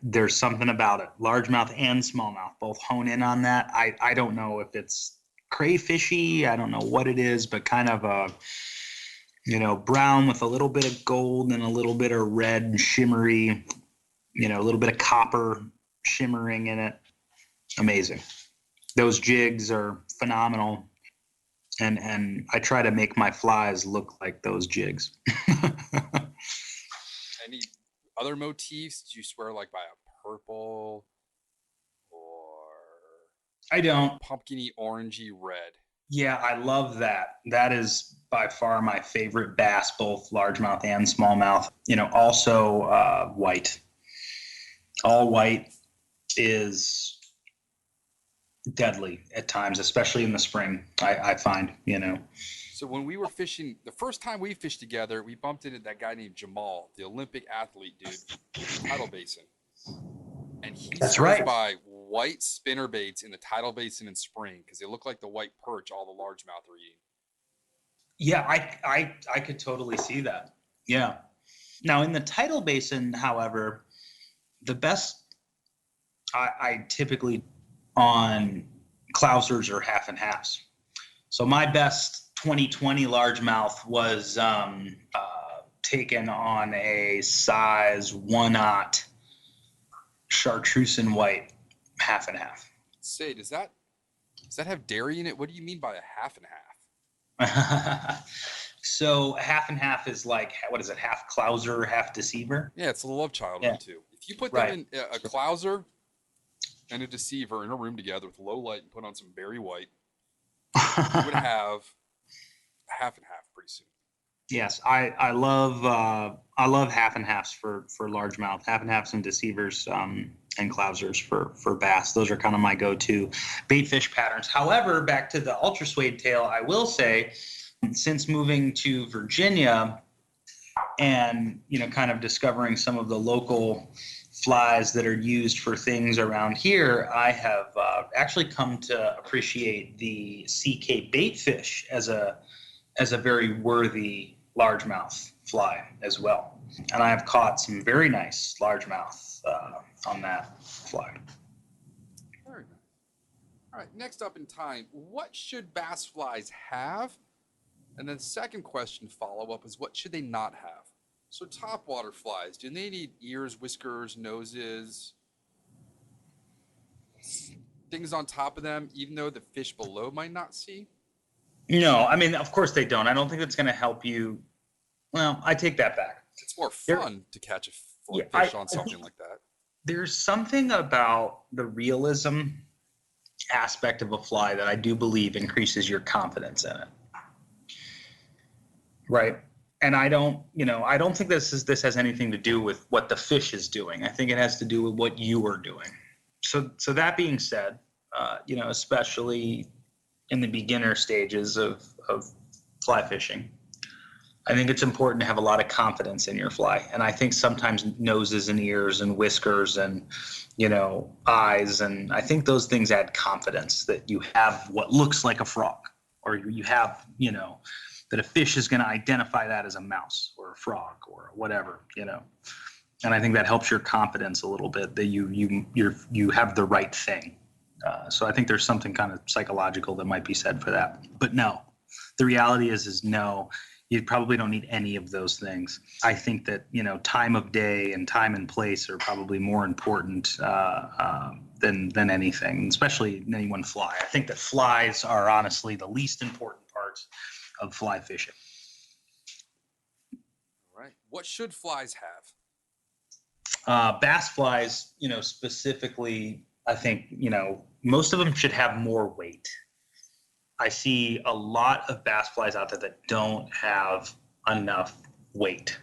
Speaker 3: There's something about it. Largemouth and smallmouth both hone in on that. I don't know if it's crayfishy. I don't know what it is, but kind of a, brown with a little bit of gold and a little bit of red shimmery, a little bit of copper shimmering in it. Amazing. Those jigs are phenomenal. And I try to make my flies look like those jigs.
Speaker 2: Any other motifs? Do you swear like by a purple or
Speaker 3: I don't.
Speaker 2: pumpkiny orangey red?
Speaker 3: Yeah, I love that. That is by far my favorite bass, both largemouth and smallmouth. Also white. All white is deadly at times, especially in the spring, I find.
Speaker 2: So when we were fishing, the first time we fished together, we bumped into that guy named Jamal, the Olympic athlete dude, in the tidal basin. And he swears by white spinner baits in the tidal basin in spring because they look like the white perch all the largemouth are eating.
Speaker 3: Yeah, I could totally see that. Yeah. Now in the tidal basin, however, the best I typically on clousers or half and halves. So my best 2020 largemouth was taken on a size 1/0 chartreuse and white half and half.
Speaker 2: Say, does that have dairy in it? What do you mean by a half and half?
Speaker 3: So half and half is like, what is it? Half clouser, half deceiver.
Speaker 2: Yeah, it's a love child one too. If you put them in a clouser and a deceiver in a room together with low light and put on some berry white, you would have a half and half pretty soon.
Speaker 3: Yes, I love half and halves for largemouth, half and halves and deceivers and clousers for bass. Those are kind of my go-to bait fish patterns. However, back to the ultra suede tail, I will say, since moving to Virginia and kind of discovering some of the local flies that are used for things around here, I have actually come to appreciate the CK bait fish as a very worthy largemouth fly as well. And I have caught some very nice largemouth on that fly.
Speaker 2: Very nice. All right, next up in time, what should bass flies have? And then second question follow-up is, what should they not have? So topwater flies, do they need ears, whiskers, noses, things on top of them, even though the fish below might not see?
Speaker 3: No, I mean, of course they don't. I don't think it's going to help you. Well, I take that back.
Speaker 2: It's more fun to catch a fish on something like that. There's
Speaker 3: something about the realism aspect of a fly that I do believe increases your confidence in it. Right. And I don't think this has anything to do with what the fish is doing. I think it has to do with what you are doing. So that being said, especially in the beginner stages of fly fishing, I think it's important to have a lot of confidence in your fly. And I think sometimes noses and ears and whiskers and, eyes, and I think those things add confidence that you have what looks like a frog, or you have, that a fish is going to identify that as a mouse or a frog or whatever, And I think that helps your confidence a little bit, that you have the right thing. So I think there's something kind of psychological that might be said for that. But no, the reality is no, you probably don't need any of those things. I think that, time of day and time and place are probably more important than anything, especially in any one fly. I think that flies are honestly the least important parts of fly fishing.
Speaker 2: All right. What should flies have?
Speaker 3: Bass flies, specifically, I think, most of them should have more weight. I see a lot of bass flies out there that don't have enough weight.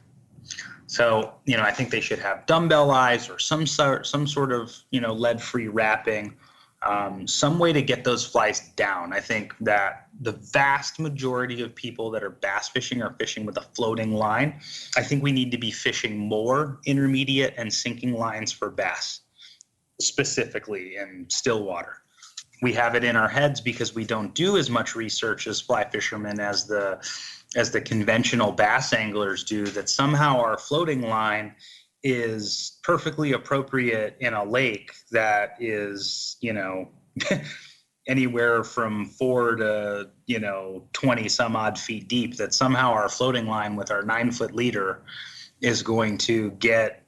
Speaker 3: So, I think they should have dumbbell eyes or some sort of, lead-free wrapping, some way to get those flies down. I think that the vast majority of people that are bass fishing are fishing with a floating line. I think we need to be fishing more intermediate and sinking lines for bass, specifically in still water. We have it in our heads because we don't do as much research as fly fishermen as the conventional bass anglers do, that somehow our floating line is perfectly appropriate in a lake that is, anywhere from 4 to 20 some odd feet deep, that somehow our floating line with our 9-foot leader is going to get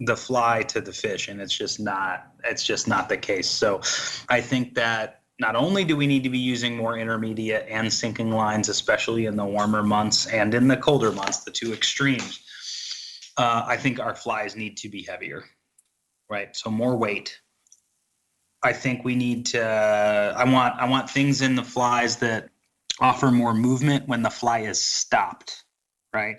Speaker 3: the fly to the fish, and it's just not the case. So I think that not only do we need to be using more intermediate and sinking lines, especially in the warmer months and in the colder months, the two extremes, I think our flies need to be heavier, right? So more weight. I think we need to, I want things in the flies that offer more movement when the fly is stopped, right?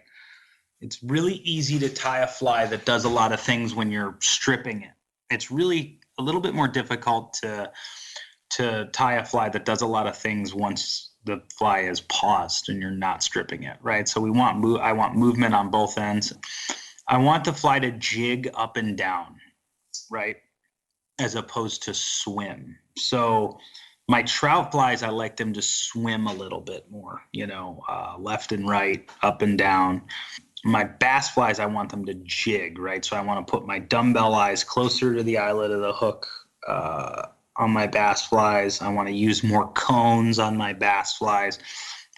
Speaker 3: It's really easy to tie a fly that does a lot of things when you're stripping it. It's really a little bit more difficult to tie a fly that does a lot of things once the fly is paused and you're not stripping it, right? So I want movement on both ends. I want the fly to jig up and down, right, as opposed to swim. So my trout flies, I like them to swim a little bit more, left and right, up and down. My bass flies, I want them to jig, right? So I want to put my dumbbell eyes closer to the eyelet of the hook on my bass flies. I want to use more cones on my bass flies,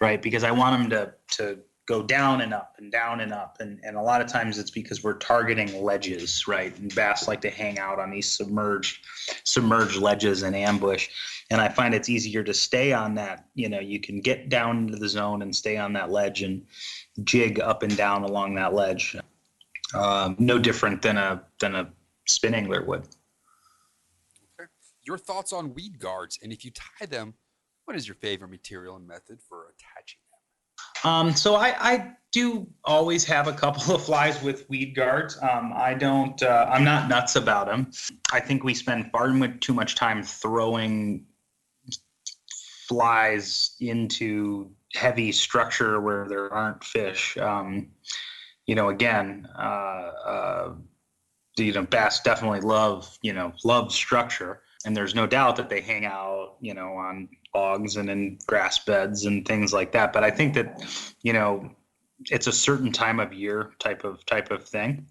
Speaker 3: right? Because I want them to go down and up and down and up. And a lot of times it's because we're targeting ledges, right? And bass like to hang out on these submerged ledges and ambush. And I find it's easier to stay on that. You can get down into the zone and stay on that ledge and jig up and down along that ledge. No different than a spin angler would.
Speaker 2: Okay. Your thoughts on weed guards, and if you tie them, what is your favorite material and method for attaching them?
Speaker 3: So I do always have a couple of flies with weed guards. I'm not nuts about them. I think we spend far too much time throwing flies into heavy structure where there aren't fish. Bass definitely love structure, and there's no doubt that they hang out, on logs and in grass beds and things like that. But I think that, it's a certain time of year type of thing.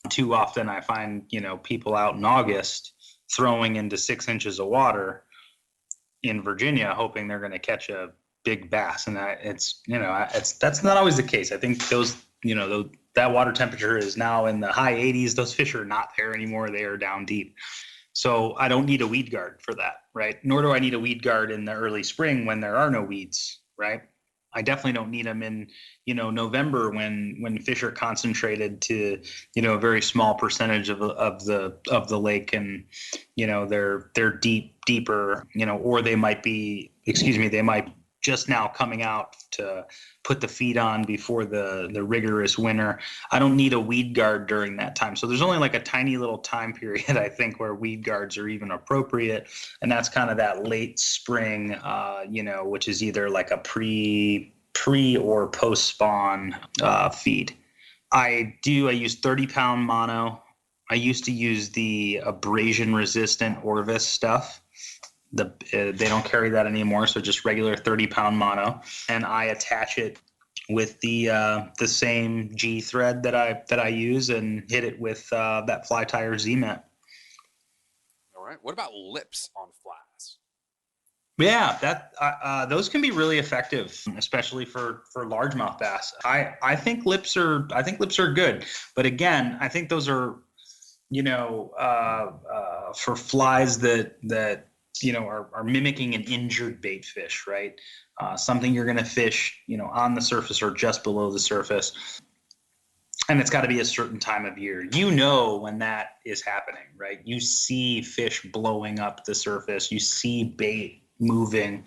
Speaker 3: Too often I find, people out in August throwing into 6 inches of water in Virginia, hoping they're going to catch a big bass. And that's not always the case. I think that water temperature is now in the high 80s. Those fish are not there anymore. They are down deep. So I don't need a weed guard for that, right? Nor do I need a weed guard in the early spring when there are no weeds, right? I definitely don't need them in, November when fish are concentrated to, a very small percentage of the lake, and, they're deeper, or they might just now coming out to put the feed on before the rigorous winter. I don't need a weed guard during that time. So there's only like a tiny little time period, I think, where weed guards are even appropriate. And that's kind of that late spring, which is either like a pre or post spawn feed. I use 30-pound mono. I used to use the abrasion resistant Orvis stuff. They don't carry that anymore, so just regular 30-pound mono, and I attach it with the same G thread that I use, and hit it with that Fly Tire Z-Met.
Speaker 2: All right. What about lips on flies?
Speaker 3: Yeah, that those can be really effective, especially for largemouth bass. I think lips are good, but again, I think those are for flies that are mimicking an injured bait fish, right? Something you're going to fish, on the surface or just below the surface. And it's got to be a certain time of year. When that is happening, right? You see fish blowing up the surface. You see bait moving.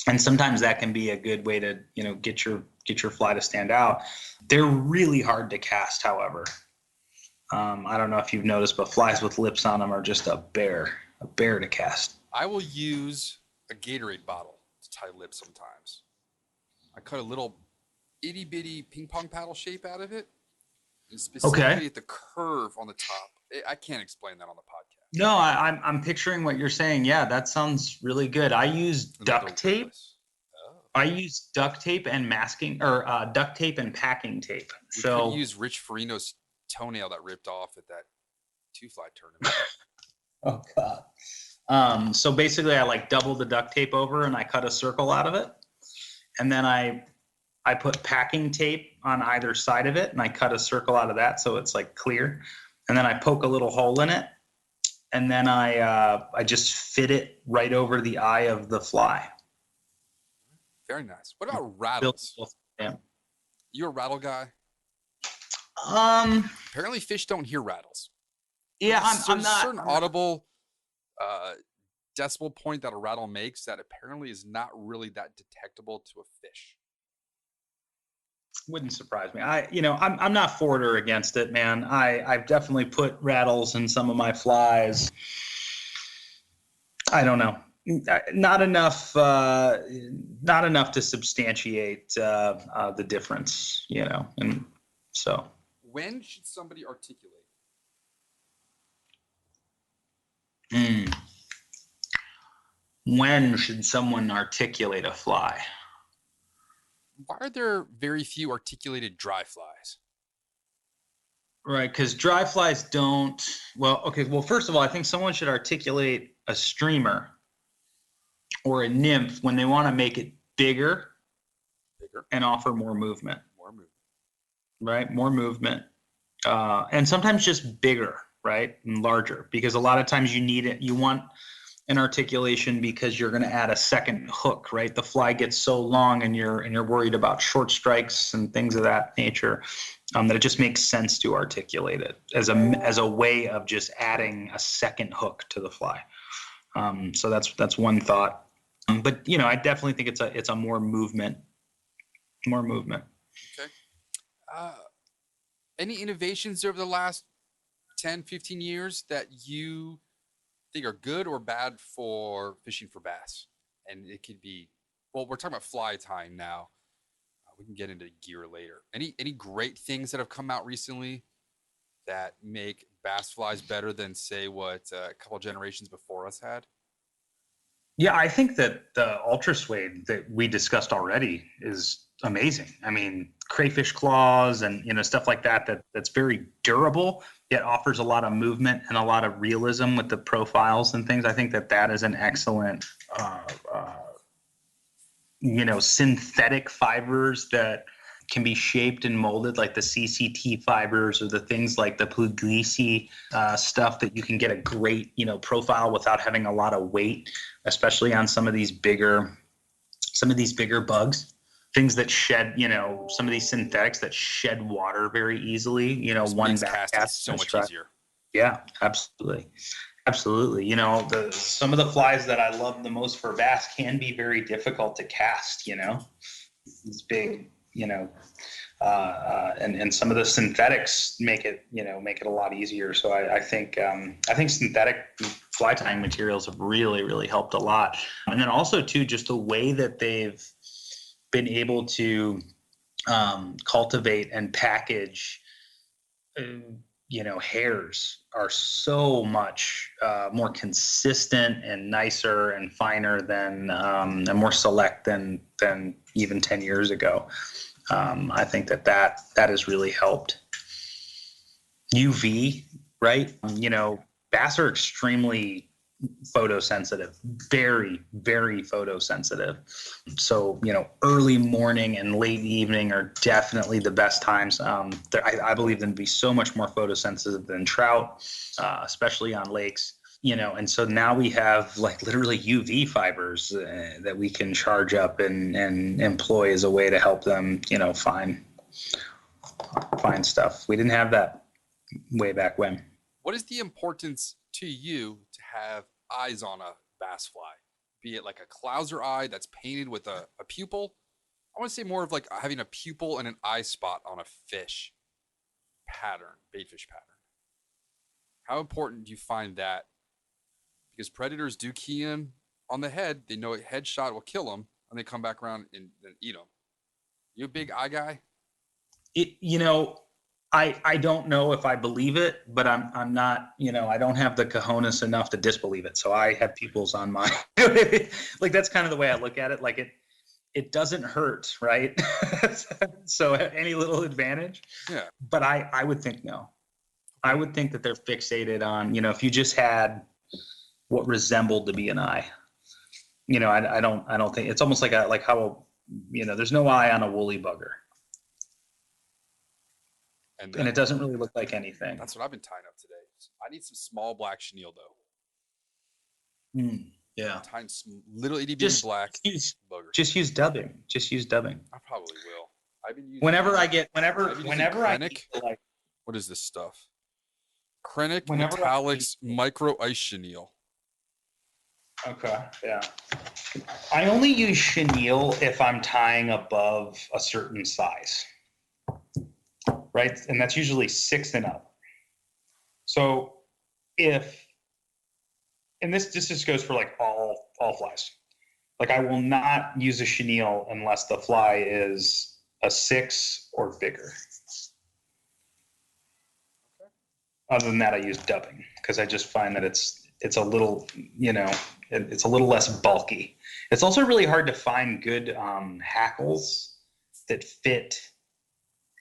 Speaker 3: And sometimes that can be a good way to, get your fly to stand out. They're really hard to cast, however. I don't know if you've noticed, but flies with lips on them are just a bear. a bear to cast.
Speaker 2: I will use a Gatorade bottle to tie lips sometimes. I cut a little itty bitty ping pong paddle shape out of it, and specifically at the curve on the top. I can't explain that on the podcast.
Speaker 3: No, I'm picturing what you're saying. Yeah, that sounds really good. I use duct tape. I use duct tape and masking, or duct tape and packing tape.
Speaker 2: We could use Rich Farino's toenail that ripped off at that two-fly tournament.
Speaker 3: Oh God. So basically, I like double the duct tape over, and I cut a circle out of it, and then I put packing tape on either side of it, and I cut a circle out of that so it's like clear, and then I poke a little hole in it, and then I just fit it right over the eye of the fly.
Speaker 2: Very nice. What about rattles?
Speaker 3: Yeah.
Speaker 2: You a rattle guy? Apparently fish don't hear rattles.
Speaker 3: Yeah, I'm not.
Speaker 2: Certain audible decibel point that a rattle makes that apparently is not really that detectable to a fish.
Speaker 3: Wouldn't surprise me. I'm not for it or against it, man. I've definitely put rattles in some of my flies. I don't know. Not enough to substantiate the difference, and so.
Speaker 2: When should somebody articulate?
Speaker 3: When should someone articulate a fly?
Speaker 2: Why are there very few articulated dry flies?
Speaker 3: Right, because dry flies don't. Well, okay. Well, first of all, I think someone should articulate a streamer or a nymph when they want to make it bigger and offer more movement. Right, more movement, and sometimes just bigger, right, and larger, because a lot of times you need it. You want an articulation because you're going to add a second hook, right? The fly gets so long, and you're worried about short strikes and things of that nature, that it just makes sense to articulate it as a way of just adding a second hook to the fly. So that's one thought. But I definitely think it's a more movement.
Speaker 2: Okay. Any innovations over the last 10, 15 years that you think are good or bad for fishing for bass? And it could be, well, we're talking about fly tying now. We can get into gear later. Any great things that have come out recently that make bass flies better than, say, what a couple generations before us had?
Speaker 3: Yeah, I think that the ultra suede that we discussed already is amazing. I mean, crayfish claws and stuff like that's very durable, yet offers a lot of movement and a lot of realism with the profiles and things. I think that is an excellent synthetic fibers that can be shaped and molded, like the CCT fibers or the things like the Puglisi stuff, that you can get a great profile without having a lot of weight, especially on some of these bigger bugs, things that shed, some of these synthetics that shed water very easily. One
Speaker 2: casting so much easier.
Speaker 3: Yeah, absolutely. Some of the flies that I love the most for bass can be very difficult to cast. It's big. And some of the synthetics make it a lot easier. So I think synthetic fly tying materials have really, really helped a lot. And then also too, just the way that they've been able to cultivate and package, hairs are so much more consistent and nicer and finer than and more select than even 10 years ago. I think that has really helped. UV, right? Bass are extremely photosensitive, very, very photosensitive. So, early morning and late evening are definitely the best times. I believe them to be so much more photosensitive than trout, especially on lakes. And so now we have like literally UV fibers that we can charge up and employ as a way to help them, find stuff. We didn't have that way back when.
Speaker 2: What is the importance to you to have eyes on a bass fly? Be it like a clouser eye that's painted with a pupil? I want to say more of like having a pupil and an eye spot on a fish pattern, baitfish pattern. How important do you find that? because predators do key in on the head. They know a headshot will kill them, and they come back around and eat them. You a big eye guy?
Speaker 3: I don't know if I believe it, but I'm not, I don't have the cojones enough to disbelieve it. So I have pupils on my, like, that's kind of the way I look at it. Like it doesn't hurt, right? So any little advantage.
Speaker 2: Yeah.
Speaker 3: But I would think no. I would think that they're fixated on, if you just had what resembled to be an eye. I don't think it's almost like how there's no eye on a woolly bugger. And it doesn't really look like anything.
Speaker 2: That's what I've been tying up today. I need some small black chenille though.
Speaker 3: Yeah.
Speaker 2: Tying some little itty bitty black bugger.
Speaker 3: Just use dubbing.
Speaker 2: I probably will. I've been using
Speaker 3: whenever I get
Speaker 2: like, what is this stuff? Krennic Metallics Micro Ice Chenille.
Speaker 3: Okay. Yeah. I only use chenille if I'm tying above a certain size. Right? And that's usually 6 and up. So and this just goes for like all flies. Like I will not use a chenille unless the fly is a 6 or bigger. Okay. Other than that, I use dubbing because I just find that it's a little, it's a little less bulky. It's also really hard to find good hackles that fit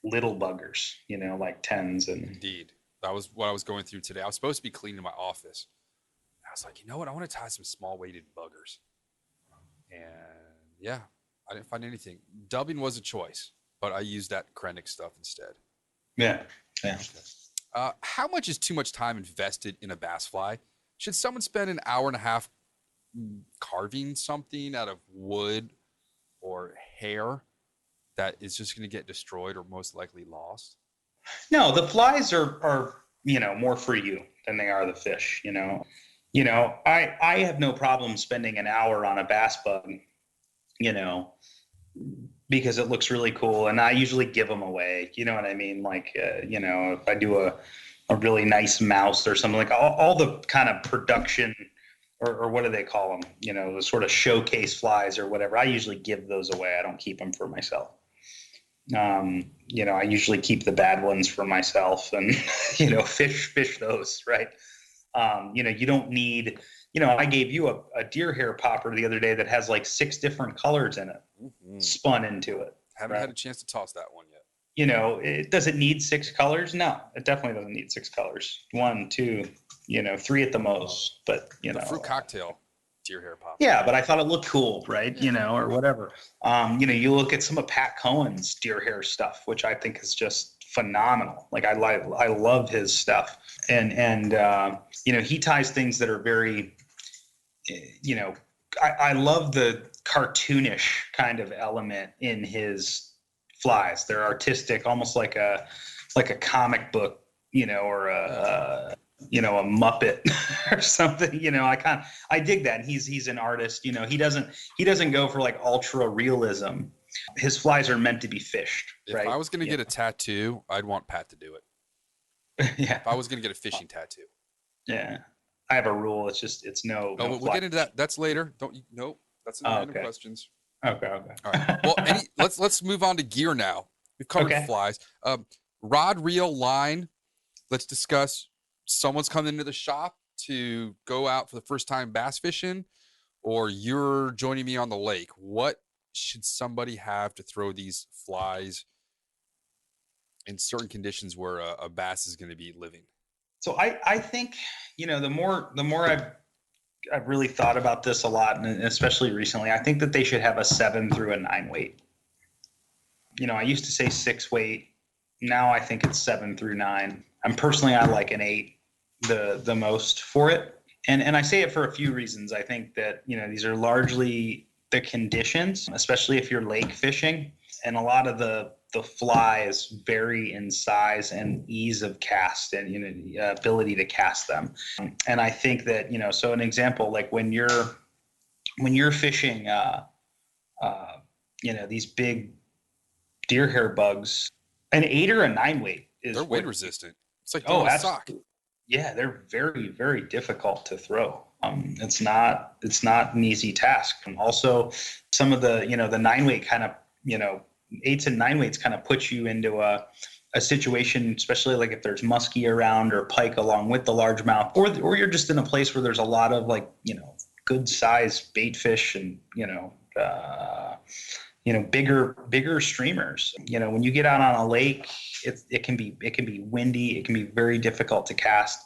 Speaker 3: little buggers, like 10s and.
Speaker 2: Indeed. That was what I was going through today. I was supposed to be cleaning my office. I was like, you know what? I want to tie some small weighted buggers. And yeah, I didn't find anything. Dubbing was a choice, but I used that Krennic stuff instead.
Speaker 3: Yeah.
Speaker 2: How much is too much time invested in a bass fly? Should someone spend an hour and a half carving something out of wood or hair that is just going to get destroyed or most likely lost?
Speaker 3: No, the flies are more for you than they are the fish. I have no problem spending an hour on a bass bug, because it looks really cool, and I usually give them away. You know what I mean? Like, if I do a really nice mouse or something, like all the kind of production or what do they call them? The sort of showcase flies or whatever. I usually give those away. I don't keep them for myself. I usually keep the bad ones for myself and, fish those, right? You don't need, I gave you a deer hair popper the other day that has like 6 different colors in it, spun into it.
Speaker 2: Haven't had a chance to toss that one yet.
Speaker 3: Does it need 6 colors? No, it definitely doesn't need 6 colors. 1, 2, 3 at the most, but
Speaker 2: the fruit cocktail. Deer hair pop.
Speaker 3: Yeah, but I thought it looked cool, right? Or whatever. You look at some of Pat Cohen's deer hair stuff, which I think is just phenomenal. Like I love his stuff, and he ties things that are very, I love the cartoonish kind of element in his flies. They're artistic, almost like a comic book, or a Muppet or something. I dig that. And he's an artist. He doesn't go for like ultra realism. His flies are meant to be fished. Right?
Speaker 2: If I was going to get a tattoo, I'd want Pat to do it.
Speaker 3: Yeah.
Speaker 2: If I was going to get a fishing tattoo.
Speaker 3: Yeah. I have a rule. It's no.
Speaker 2: No, we'll get into that. That's later. Nope. That's in the random
Speaker 3: okay.
Speaker 2: questions.
Speaker 3: Okay.
Speaker 2: All right. Well, let's move on to gear now. We've covered flies. Rod, reel, line. Let's discuss. Someone's coming into the shop to go out for the first time bass fishing, or you're joining me on the lake. What should somebody have to throw these flies in certain conditions where a bass is going to be living?
Speaker 3: So I think, the more I've really thought about this a lot, and especially recently, I think that they should have a 7 through a 9 weight. I used to say 6 weight. Now I think it's 7 through 9. I like an 8 the most for it. And I say it for a few reasons. I think that, these are largely the conditions, especially if you're lake fishing. And a lot of the flies vary in size and ease of cast and, ability to cast them. And I think that, so an example, like when you're fishing, these big deer hair bugs, an 8 or a 9 weight is
Speaker 2: they're weight resistant. It's like a sock.
Speaker 3: Yeah, they're very, very difficult to throw. It's not an easy task. And also some of the, the 9-weight kind of, 8s and 9-weights kind of put you into a situation, especially like if there's muskie around or pike along with the largemouth, or you're just in a place where there's a lot of like, good size bait fish and, bigger streamers. When you get out on a lake, it can be windy. It can be very difficult to cast.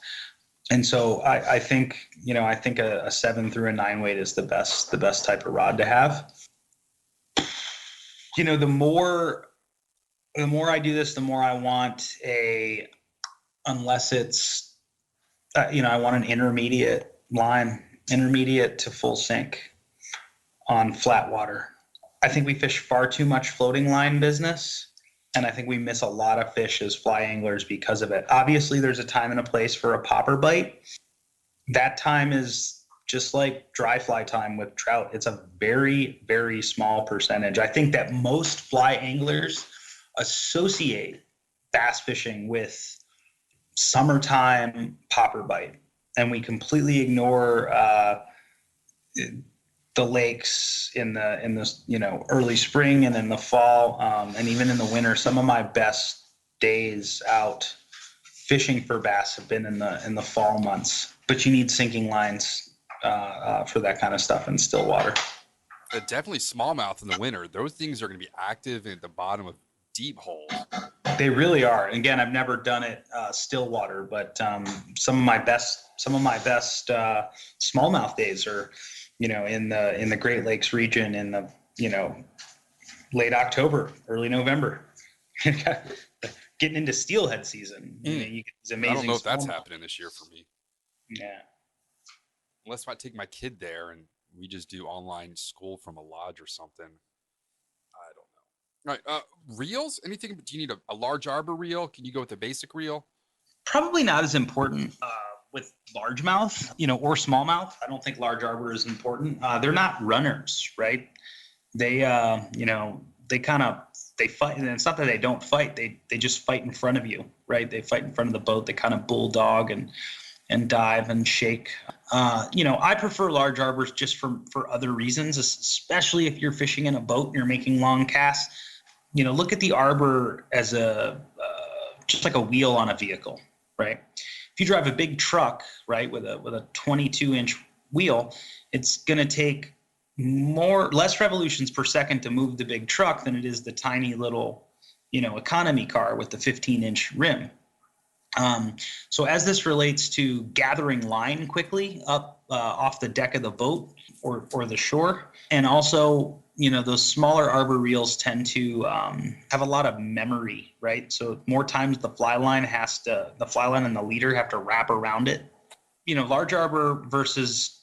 Speaker 3: And so I think a 7 through a 9-weight is the best type of rod to have. The more I do this, the more I want unless it's, I want an intermediate line, intermediate to full sink on flat water. I think we fish far too much floating line business, and I think we miss a lot of fish as fly anglers because of it. Obviously, there's a time and a place for a popper bite. That time is just like dry fly time with trout. It's a very, very small percentage. I think that most fly anglers associate bass fishing with summertime popper bite, and we completely ignore the lakes in the early spring and in the fall, and even in the winter. Some of my best days out fishing for bass have been in the fall months, but you need sinking lines for that kind of stuff in still water.
Speaker 2: Definitely smallmouth in the winter. Those things are going to be active at the bottom of deep holes.
Speaker 3: They really are. Again, I've never done it still water, but some of my best smallmouth days are, in the Great Lakes region in the late October, early November. Getting into steelhead season. You get these amazing.
Speaker 2: I don't know if that's happening this year for me.
Speaker 3: Yeah.
Speaker 2: Unless I take my kid there and we just do online school from a lodge or something. I don't know. All right. Reels? Anything? Do you need a large arbor reel? Can you go with a basic reel?
Speaker 3: Probably not as important with largemouth, or smallmouth. I don't think large arbor is important. They're not runners, right? They, they fight, and it's not that they don't fight. They just fight in front of you, right? They fight in front of the boat. They kind of bulldog and dive and shake. I prefer large arbors just for other reasons, especially if you're fishing in a boat and you're making long casts. Look at the arbor as just like a wheel on a vehicle, right? If you drive a big truck, right, with a 22-inch wheel, it's going to take less revolutions per second to move the big truck than it is the tiny little, economy car with the 15-inch rim. So as this relates to gathering line quickly up off the deck of the boat or the shore, and also, those smaller arbor reels tend to have a lot of memory, right? So more times the fly line and the leader have to wrap around it. Large arbor versus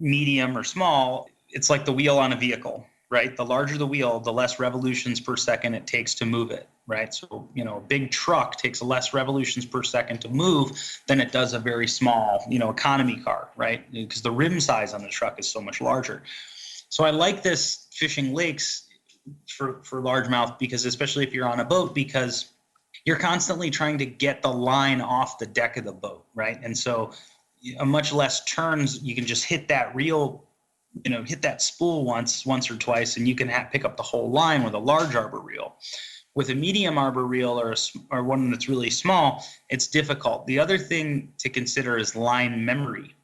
Speaker 3: medium or small, it's like the wheel on a vehicle, right? The larger the wheel, the less revolutions per second it takes to move it, right? So, a big truck takes less revolutions per second to move than it does a very small, economy car, right? Because the rim size on the truck is so much larger. So I like this fishing lakes for largemouth, because especially if you're on a boat, because you're constantly trying to get the line off the deck of the boat, right? And so a much less turns, you can just hit that reel, hit that spool once or twice, and you can pick up the whole line with a large arbor reel. With a medium arbor reel or one that's really small, it's difficult. The other thing to consider is line memory.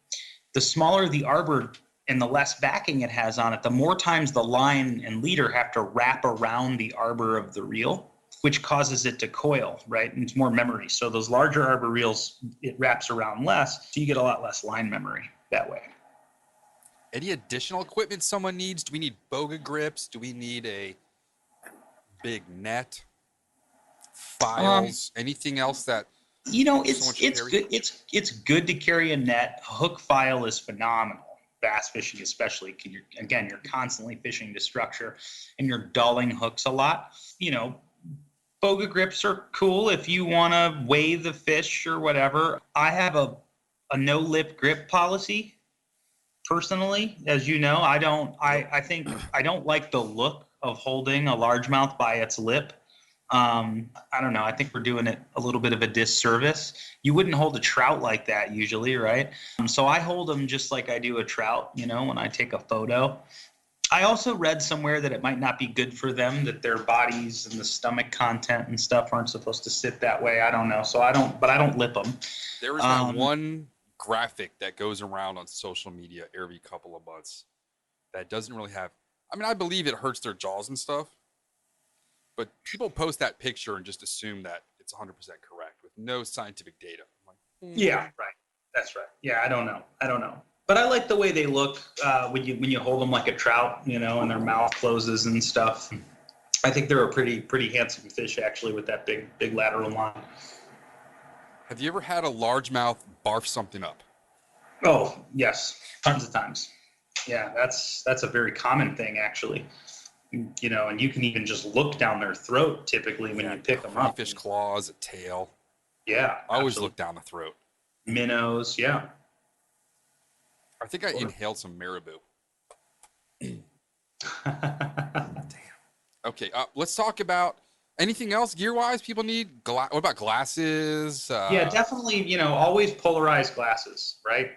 Speaker 3: The smaller the arbor and the less backing it has on it, the more times the line and leader have to wrap around the arbor of the reel, which causes it to coil, right? And it's more memory. So those larger arbor reels, it wraps around less, so you get a lot less line memory that way.
Speaker 2: Any additional equipment someone needs? Do we need boga grips? Do we need a big net? Files? Anything else that
Speaker 3: it's good. It's good to carry a net. A hook file is phenomenal. Bass fishing, especially, you're constantly fishing to structure, and you're dulling hooks a lot. Boga grips are cool if you want to weigh the fish or whatever. I have a no lip grip policy. Personally, as you know, I think I don't like the look of holding a largemouth by its lip. I don't know. I think we're doing it a little bit of a disservice. You wouldn't hold a trout like that usually, right? So I hold them just like I do a trout, when I take a photo. I also read somewhere that it might not be good for them, that their bodies and the stomach content and stuff aren't supposed to sit that way. I don't know. So I don't lip them.
Speaker 2: There is that one graphic that goes around on social media every couple of months that doesn't really have, I believe it hurts their jaws and stuff, but people post that picture and just assume that it's 100% correct with no scientific data. I'm like,
Speaker 3: Yeah, right. That's right. Yeah, I don't know. But I like the way they look when you hold them like a trout, and their mouth closes and stuff. I think they're a pretty handsome fish actually with that big lateral line.
Speaker 2: Have you ever had a largemouth barf something up?
Speaker 3: Oh, yes, tons of times. Yeah, that's a very common thing actually. And you can even just look down their throat typically when you pick them up.
Speaker 2: Fish claws, a tail.
Speaker 3: Yeah,
Speaker 2: I always look down the throat.
Speaker 3: Minnows, yeah.
Speaker 2: I think I inhaled some marabou. Damn. Okay, let's talk about anything else gear-wise people need. What about glasses?
Speaker 3: Yeah, definitely, always polarized glasses, right?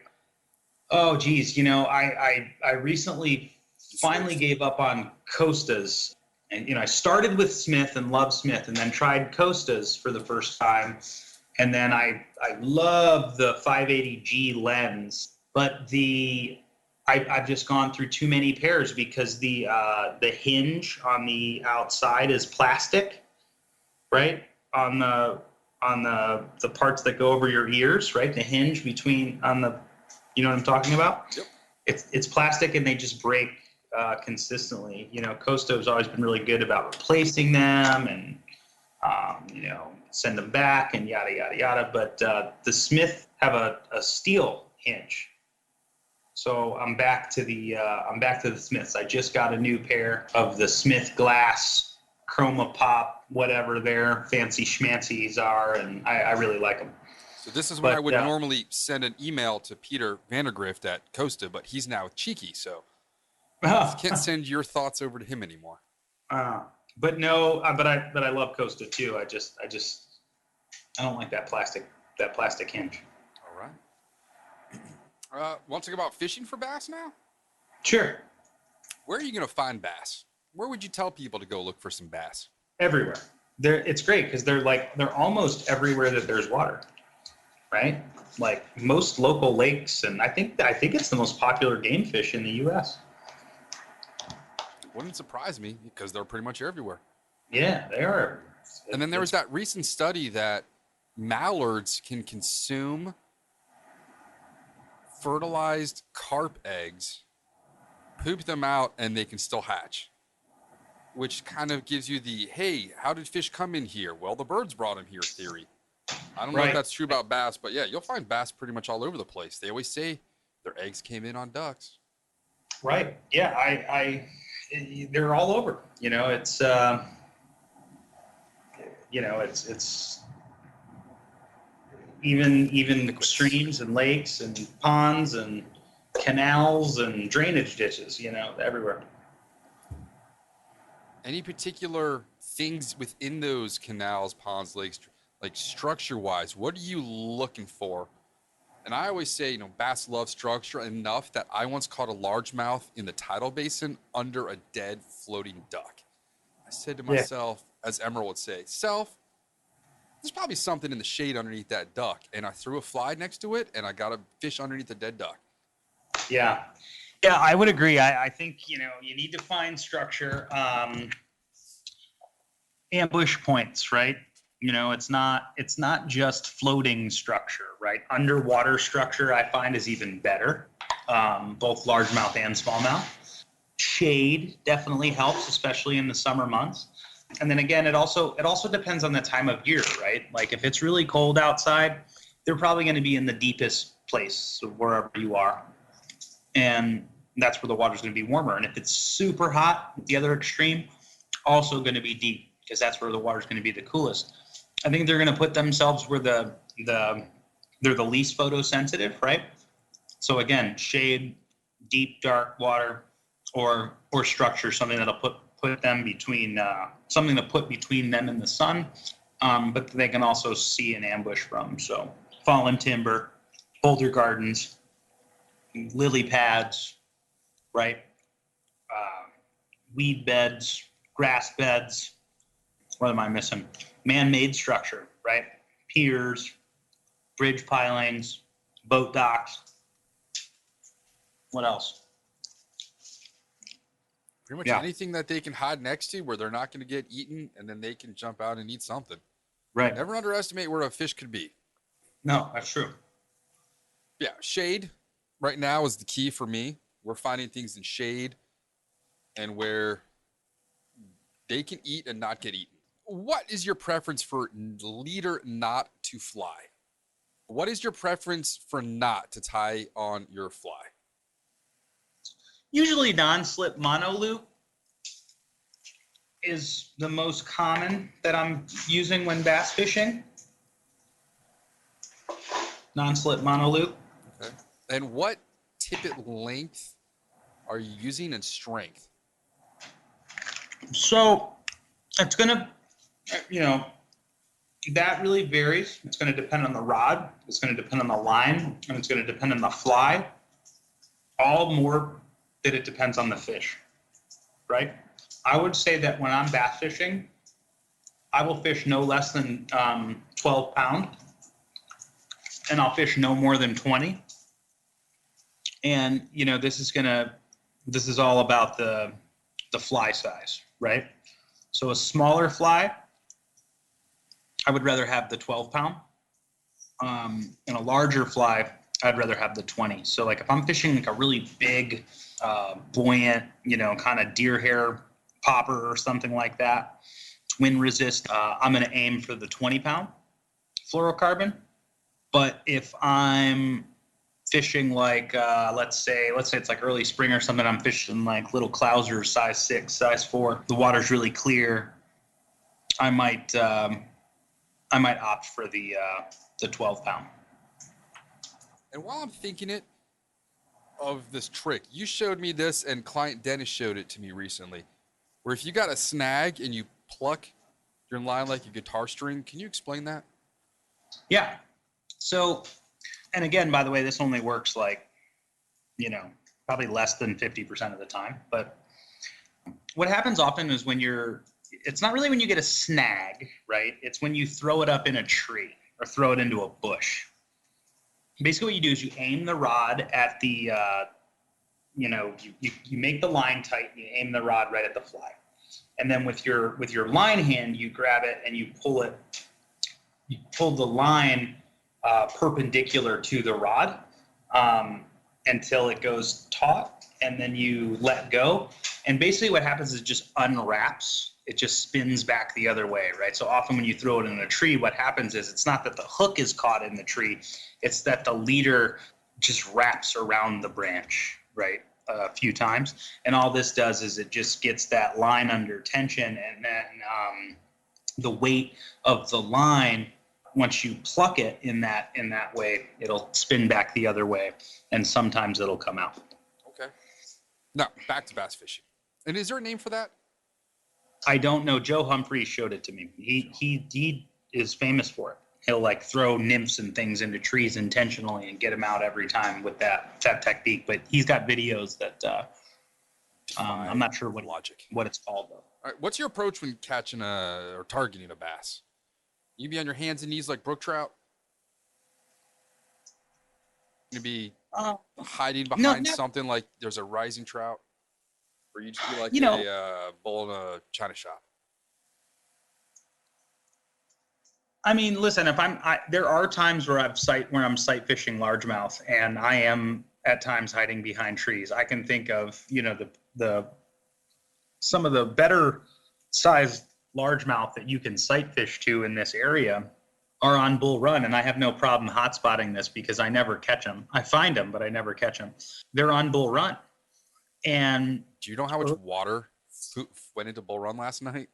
Speaker 3: Oh, geez, I recently finally gave up on Costas. And, I started with Smith and loved Smith and then tried Costas for the first time. And then I love the 580G lens, but I've just gone through too many pairs because the hinge on the outside is plastic, right? On the parts that go over your ears, right? The hinge you know what I'm talking about?
Speaker 2: Yep.
Speaker 3: It's plastic and they just break consistently. Costa's always been really good about replacing them and send them back and yada yada yada. But the Smith have a steel hinge, so I'm back to the Smiths. I just got a new pair of the Smith glass chroma pop, whatever their fancy schmancies are, and I really like them.
Speaker 2: So this is when I would normally send an email to Peter Vandergrift at Costa, but he's now with Cheeky, so I can't send your thoughts over to him anymore.
Speaker 3: But no, but I love Costa too. I don't like that plastic hinge.
Speaker 2: All right. Want to talk about fishing for bass now?
Speaker 3: Sure.
Speaker 2: Where are you going to find bass? Where would you tell people to go look for some bass?
Speaker 3: Everywhere. It's great because they're almost everywhere that there's water, right? Like most local lakes, and I think it's the most popular game fish in the U.S.
Speaker 2: Wouldn't surprise me because they're pretty much everywhere.
Speaker 3: Yeah, they are everywhere.
Speaker 2: And then there was that recent study that mallards can consume fertilized carp eggs, poop them out, and they can still hatch. Which kind of gives you the, hey, how did fish come in here? Well, the birds brought them here theory. I don't know if that's true about bass, but yeah, you'll find bass pretty much all over the place. They always say their eggs came in on ducks.
Speaker 3: Right. Yeah, they're all over. It's even streams and lakes and ponds and canals and drainage ditches, everywhere.
Speaker 2: Any particular things within those canals, ponds, lakes, like structure-wise, what are you looking for? And I always say, bass love structure enough that I once caught a largemouth in the tidal basin under a dead floating duck. I said to myself, as Emerald would say, there's probably something in the shade underneath that duck. And I threw a fly next to it, and I got a fish underneath the dead duck.
Speaker 3: Yeah. Yeah, I would agree. I think, you need to find structure, ambush points, right? It's not just floating structure, right? Underwater structure I find is even better, both largemouth and smallmouth. Shade definitely helps, especially in the summer months. And then again, it also depends on the time of year, right? Like if it's really cold outside, they're probably going to be in the deepest place wherever you are. And that's where the water's going to be warmer. And if it's super hot, the other extreme, also going to be deep because that's where the water's going to be the coolest. I think they're going to put themselves where they're the least photosensitive, right? So again, shade, deep, dark water, or structure, something that'll put put them between something to put between them and the sun, but they can also see an ambush from. So fallen timber, boulder gardens, lily pads, right? Weed beds, grass beds. What am I missing? Man-made structure, right? Piers, bridge pilings, boat docks. What else?
Speaker 2: Pretty much anything that they can hide next to where they're not going to get eaten, and then they can jump out and eat something.
Speaker 3: Right.
Speaker 2: Never underestimate where a fish could be.
Speaker 3: No, that's true.
Speaker 2: Yeah, shade right now is the key for me. We're finding things in shade and where they can eat and not get eaten. What is your preference for leader not to fly? What is your preference for not to tie on your fly?
Speaker 3: Usually non-slip mono loop is the most common that I'm using when bass fishing. Non-slip mono loop.
Speaker 2: Okay. And what tippet length are you using and strength?
Speaker 3: So it's going to, that really varies. It's going to depend on the rod. It's going to depend on the line, and it's going to depend on the fly. All more that it depends on the fish, right? I would say that when I'm bass fishing, I will fish no less than 12 pound, and I'll fish no more than 20. And, this is all about the fly size, right? So a smaller fly, I would rather have the 12 pound. And a larger fly, I'd rather have the 20. So like if I'm fishing like a really big, buoyant, kind of deer hair popper or something like that, wind resist, I'm going to aim for the 20 pound fluorocarbon. But if I'm fishing like, let's say it's like early spring or something, I'm fishing like little Clouser, size 6, size 4, the water's really clear, I might opt for the 12 pound.
Speaker 2: And while I'm thinking it of this trick, you showed me this, and client Dennis showed it to me recently, where if you got a snag and you pluck your line like a guitar string, can you explain that?
Speaker 3: Yeah. So, and again, by the way, this only works like, probably less than 50% of the time. But what happens often is it's not really when you get a snag, right? It's when you throw it up in a tree or throw it into a bush. Basically what you do is you aim the rod at the, you make the line tight, you aim the rod right at the fly. And then with your line hand, you grab it and you pull the line perpendicular to the rod until it goes taut, and then you let go. And basically what happens is it just unwraps. It just spins back the other way, right? So often when you throw it in a tree, what happens is it's not that the hook is caught in the tree, it's that the leader just wraps around the branch, right, a few times. And all this does is it just gets that line under tension, and then the weight of the line, once you pluck it in that way, it'll spin back the other way, and sometimes it'll come out.
Speaker 2: Okay. Now, back to bass fishing. And is there a name for that?
Speaker 3: I don't know. Joe Humphreys showed it to me. He is famous for it. He'll like throw nymphs and things into trees intentionally and get them out every time with that technique. But he's got videos that I'm not sure what it's called though.
Speaker 2: All right, what's your approach when catching or targeting a bass? You be on your hands and knees like brook trout? You be hiding behind something like there's a rising trout? Or you just be like a bull in a china shop?
Speaker 3: I mean, listen, there are times where I'm sight fishing largemouth, and I am at times hiding behind trees. I can think of, some of the better sized largemouth that you can sight fish to in this area are on Bull Run, and I have no problem hot spotting this because I never catch them. I find them, but I never catch them. They're on Bull Run. And
Speaker 2: do you know how much water went into Bull Run last night?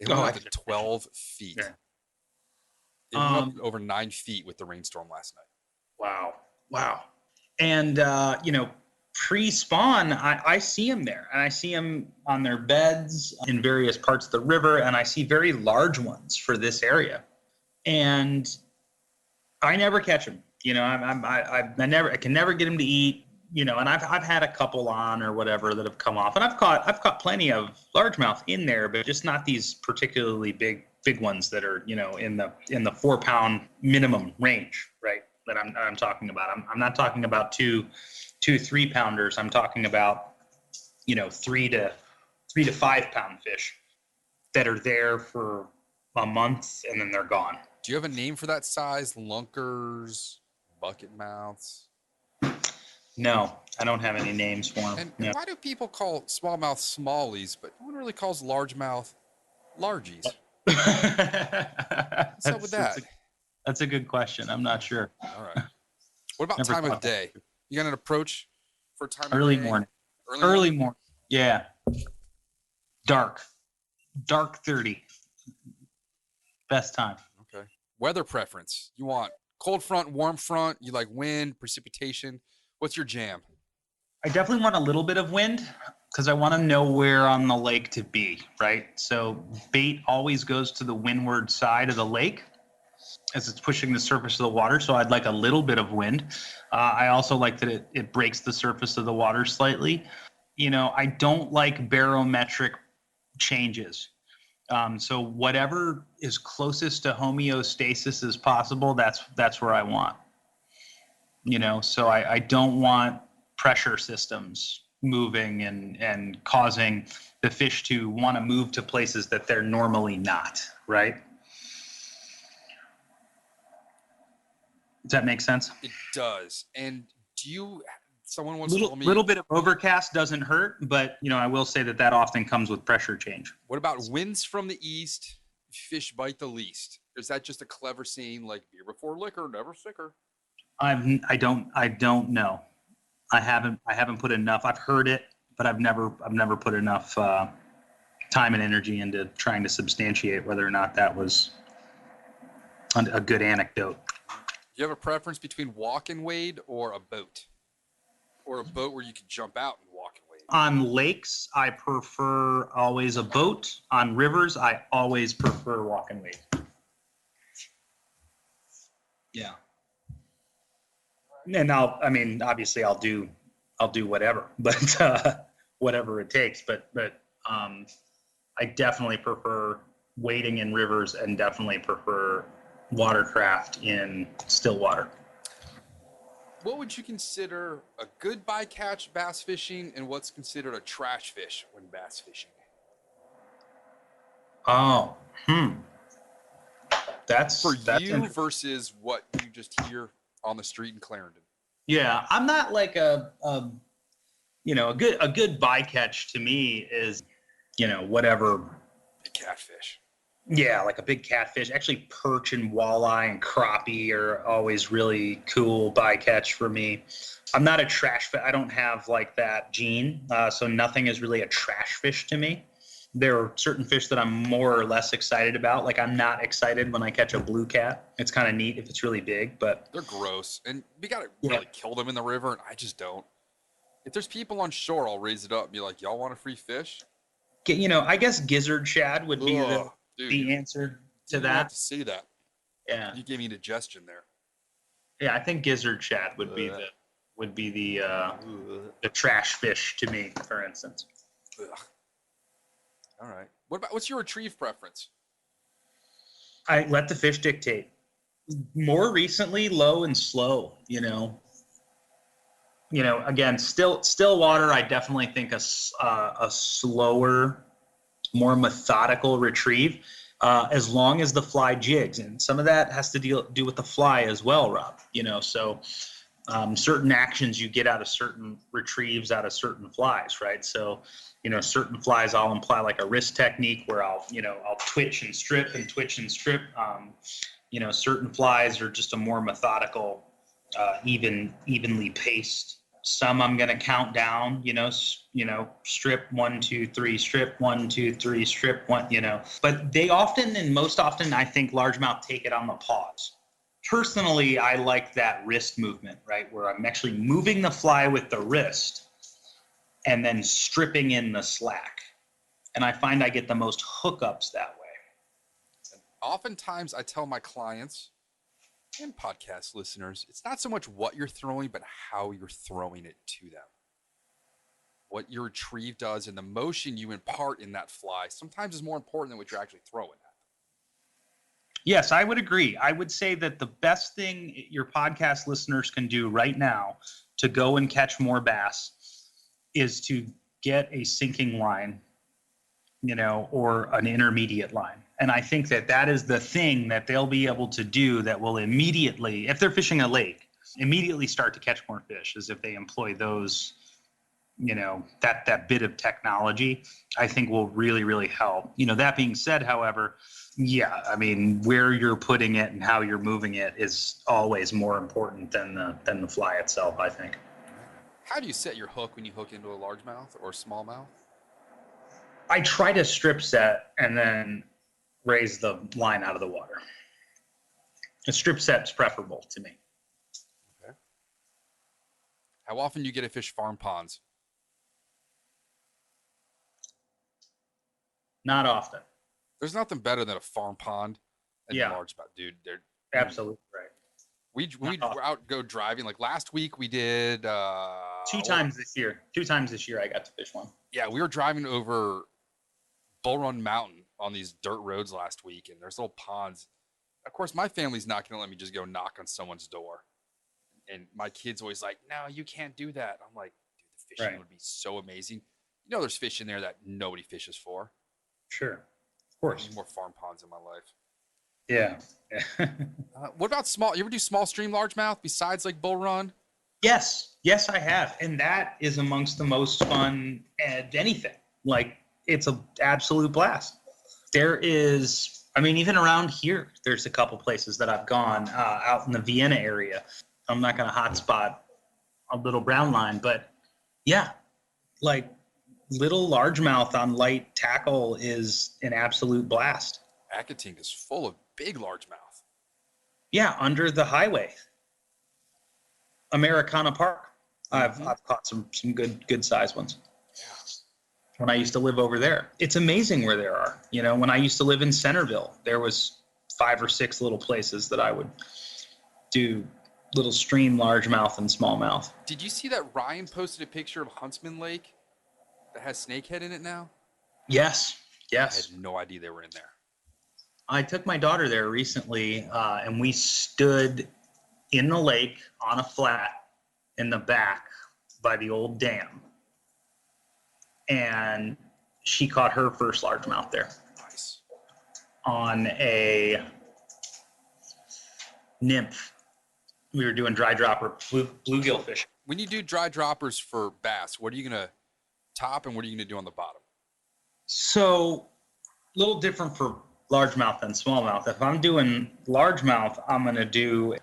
Speaker 2: It went up to 12 feet. Yeah. It went up over 9 feet with the rainstorm last night.
Speaker 3: Wow. And, Pre-spawn, I see them there, and I see them on their beds in various parts of the river, and I see very large ones for this area, and I never catch them. You know, I can never get them to eat. You know, and I've had a couple on or whatever that have come off, and I've caught plenty of largemouth in there, but just not these particularly big ones that are, you know, in the 4-pound minimum range, right? That I'm talking about. I'm not talking about two 3-pounders. I'm talking about, you know, 3 to 5-pound fish that are there for a month and then they're gone.
Speaker 2: Do you have a name for that size? Lunkers, bucket mouths?
Speaker 3: No, I don't have any names for them.
Speaker 2: And why do people call smallmouth smallies, but no one really calls largemouth largies? What's up with that?
Speaker 3: That's a good question. I'm not sure.
Speaker 2: All right. What about time of day? You got an approach for time of day?
Speaker 3: Early morning. Early morning. Yeah. Dark 30. Best time.
Speaker 2: Okay. Weather preference. You want cold front, warm front? You like wind, precipitation? What's your jam?
Speaker 3: I definitely want a little bit of wind because I want to know where on the lake to be, right? So bait always goes to the windward side of the lake as it's pushing the surface of the water. So I'd like a little bit of wind. I also like that it breaks the surface of the water slightly. You know, I don't like barometric changes. So whatever is closest to homeostasis as possible, that's where I want. You know, so I don't want pressure systems moving and causing the fish to want to move to places that they're normally not, right? Does that make sense?
Speaker 2: It does. And someone wants
Speaker 3: to
Speaker 2: tell me...
Speaker 3: little bit of overcast doesn't hurt, but, you know, I will say that often comes with pressure change.
Speaker 2: What about winds from the east, fish bite the least? Is that just a clever saying like beer before liquor, never sicker?
Speaker 3: I don't know. I haven't put enough. I've heard it, but I've never put enough time and energy into trying to substantiate whether or not that was a good anecdote.
Speaker 2: Do you have a preference between walk and wade or a boat? Or a boat where you could jump out and walk and wade?
Speaker 3: On lakes, I prefer always a boat. On rivers, I always prefer walk and wade. Yeah. And obviously I'll do whatever, but whatever it takes. But I definitely prefer wading in rivers and definitely prefer watercraft in still water.
Speaker 2: What would you consider a good bycatch bass fishing, and what's considered a trash fish when bass fishing?
Speaker 3: That's
Speaker 2: you versus what you just hear on the street in Clarendon.
Speaker 3: Yeah, I'm not like a good bycatch to me is, you know, whatever.
Speaker 2: A catfish.
Speaker 3: Yeah, like a big catfish. Actually, perch and walleye and crappie are always really cool bycatch for me. I'm not a trash fish. I don't have like that gene, so nothing is really a trash fish to me. There are certain fish that I'm more or less excited about. Like I'm not excited when I catch a blue cat. It's kind of neat if it's really big, but
Speaker 2: they're gross, and we gotta really kill them in the river, and I just don't. If there's people on shore, I'll raise it up and be like, "Y'all want a free fish?"
Speaker 3: You know, I guess gizzard shad would be the answer to that.
Speaker 2: Have to see that.
Speaker 3: Yeah,
Speaker 2: you gave me indigestion there.
Speaker 3: Yeah, I think gizzard shad would be the trash fish to me, for instance.
Speaker 2: Ugh. All right. What's your retrieve preference?
Speaker 3: I let the fish dictate. More recently, low and slow. You know. Again, still water. I definitely think a slower, more methodical retrieve, as long as the fly jigs, and some of that has to do with the fly as well, Rob. You know, so certain actions you get out of certain retrieves out of certain flies, right? So. You know, certain flies I'll imply like a wrist technique where I'll twitch and strip and twitch and strip. Certain flies are just a more methodical, evenly paced. Some I'm going to count down, strip 1, 2, 3, strip 1, 2, 3, strip 1, but they often, and most often I think largemouth take it on the pause. Personally, I like that wrist movement, right? Where I'm actually moving the fly with the wrist and then stripping in the slack. And I find I get the most hookups that way.
Speaker 2: And oftentimes I tell my clients and podcast listeners, it's not so much what you're throwing, but how you're throwing it to them. What your retrieve does and the motion you impart in that fly sometimes is more important than what you're actually throwing at.
Speaker 3: Yes, I would agree. I would say that the best thing your podcast listeners can do right now to go and catch more bass is to get a sinking line, or an intermediate line. And I think that that is the thing that they'll be able to do that will immediately, if they're fishing a lake, immediately start to catch more fish, as if they employ those, that bit of technology, I think will really, really help. That being said, however, yeah, I mean, where you're putting it and how you're moving it is always more important than the fly itself, I think.
Speaker 2: How do you set your hook when you hook into a largemouth or smallmouth?
Speaker 3: I try to strip set and then raise the line out of the water. A strip set's preferable to me.
Speaker 2: Okay. How often do you get to fish farm ponds?
Speaker 3: Not often.
Speaker 2: There's nothing better than a farm pond and
Speaker 3: Yeah.
Speaker 2: largemouth, dude. They're
Speaker 3: Absolutely right.
Speaker 2: We were out go driving. Like last week we did
Speaker 3: Two times this year I got to fish one.
Speaker 2: Yeah, we were driving over Bull Run Mountain on these dirt roads last week, and there's little ponds. Of course, my family's not going to let me just go knock on someone's door. And my kid's always like, no, you can't do that. I'm like, dude, the fishing would be so amazing. There's fish in there that nobody fishes for.
Speaker 3: Sure. Of course.
Speaker 2: I need more farm ponds in my life.
Speaker 3: Yeah.
Speaker 2: What about small? You ever do small stream largemouth besides like Bull Run?
Speaker 3: Yes, I have. And that is amongst the most fun at anything. Like, it's an absolute blast. There is, even around here, there's a couple places that I've gone out in the Vienna area. I'm not going to hotspot a little brown line, but yeah, like little largemouth on light tackle is an absolute blast.
Speaker 2: Accotink is full of big largemouth.
Speaker 3: Yeah, under the highway. Americana Park. I've caught some good sized ones.
Speaker 2: Yeah.
Speaker 3: When I used to live over there. It's amazing where there are. When I used to live in Centerville, there was 5 or 6 little places that I would do little stream largemouth and smallmouth.
Speaker 2: Did you see that Ryan posted a picture of Huntsman Lake that has snakehead in it now?
Speaker 3: Yes.
Speaker 2: I had no idea they were in there.
Speaker 3: I took my daughter there recently, and we stood in the lake on a flat in the back by the old dam. And she caught her first largemouth there.
Speaker 2: Nice.
Speaker 3: On a nymph. We were doing dry dropper bluegill fishing.
Speaker 2: When you do dry droppers for bass, what are you going to top and what are you going to do on the bottom?
Speaker 3: So, a little different for largemouth than smallmouth. If I'm doing largemouth, I'm going to do,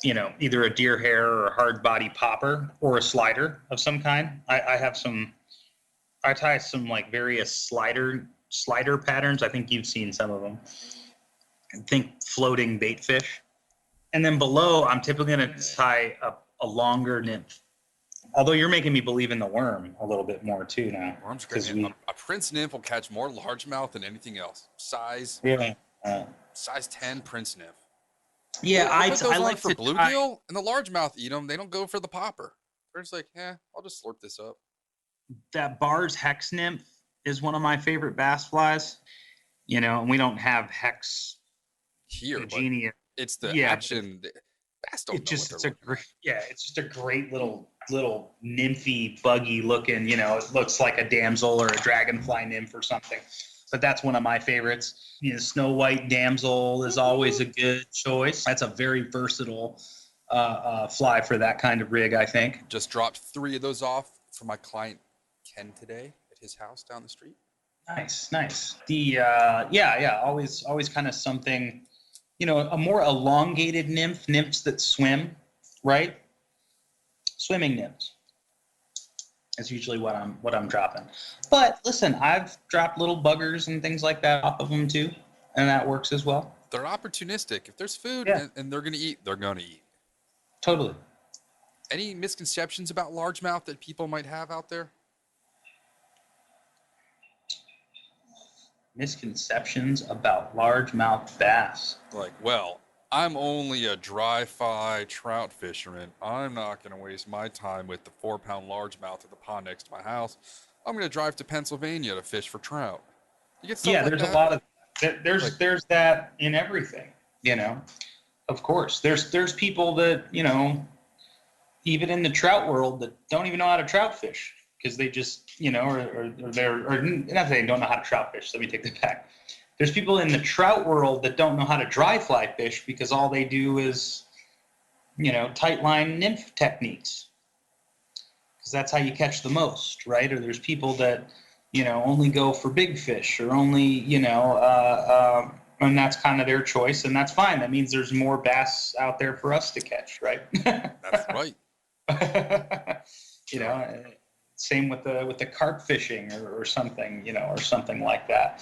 Speaker 3: either a deer hair or a hard body popper or a slider of some kind. I tie some like various slider patterns. I think you've seen some of them. I think floating bait fish. And then below, I'm typically going to tie a longer nymph. Although you're making me believe in the worm a little bit more too now.
Speaker 2: Worm's great. A prince nymph will catch more largemouth than anything else. Size 10 prince nymph.
Speaker 3: Yeah, I like
Speaker 2: for bluegill, and the largemouth eat them. They don't go for the popper. They're just like, I'll just slurp this up.
Speaker 3: That Bar's Hex Nymph is one of my favorite bass flies. And we don't have Hex
Speaker 2: here,
Speaker 3: Genie.
Speaker 2: It's the action. Bass don't
Speaker 3: it's just a great little nymphy, buggy looking. It looks like a damsel or a dragonfly nymph or something. But that's one of my favorites. Snowhite damsel is always a good choice. That's a very versatile fly for that kind of rig, I think.
Speaker 2: Just dropped 3 of those off for my client Ken today at his house down the street.
Speaker 3: Nice. The always kind of something, a more elongated nymphs that swim, right? Swimming nymphs is usually what I'm dropping. But listen, I've dropped little buggers and things like that off of them too, and that works as well.
Speaker 2: They're opportunistic. If there's food and they're going to eat, they're going to eat.
Speaker 3: Totally.
Speaker 2: Any misconceptions about largemouth that people might have out there?
Speaker 3: Misconceptions about largemouth bass.
Speaker 2: Like, well, I'm only a dry fly trout fisherman. I'm not going to waste my time with the 4-pound largemouth at the pond next to my house. I'm going to drive to Pennsylvania to fish for trout. You get stuff
Speaker 3: Yeah,
Speaker 2: like
Speaker 3: there's
Speaker 2: that?
Speaker 3: a lot of
Speaker 2: Like,
Speaker 3: there's that in everything, you know. Of course, there's people that, you know, even in the trout world, that don't even know how to trout fish because they just, you know, or they're, or not that they don't know how to trout fish. Let me take that back. There's people in the trout world that don't know how to dry fly fish because all they do is, you know, tight line nymph techniques, because that's how you catch the most, right? Or there's people that, you know, only go for big fish, or only, you know, and that's kind of their choice, and that's fine. That means there's more bass out there for us to catch, right?
Speaker 2: that's right.
Speaker 3: You know, same with the carp fishing, or something, you know, or something like that.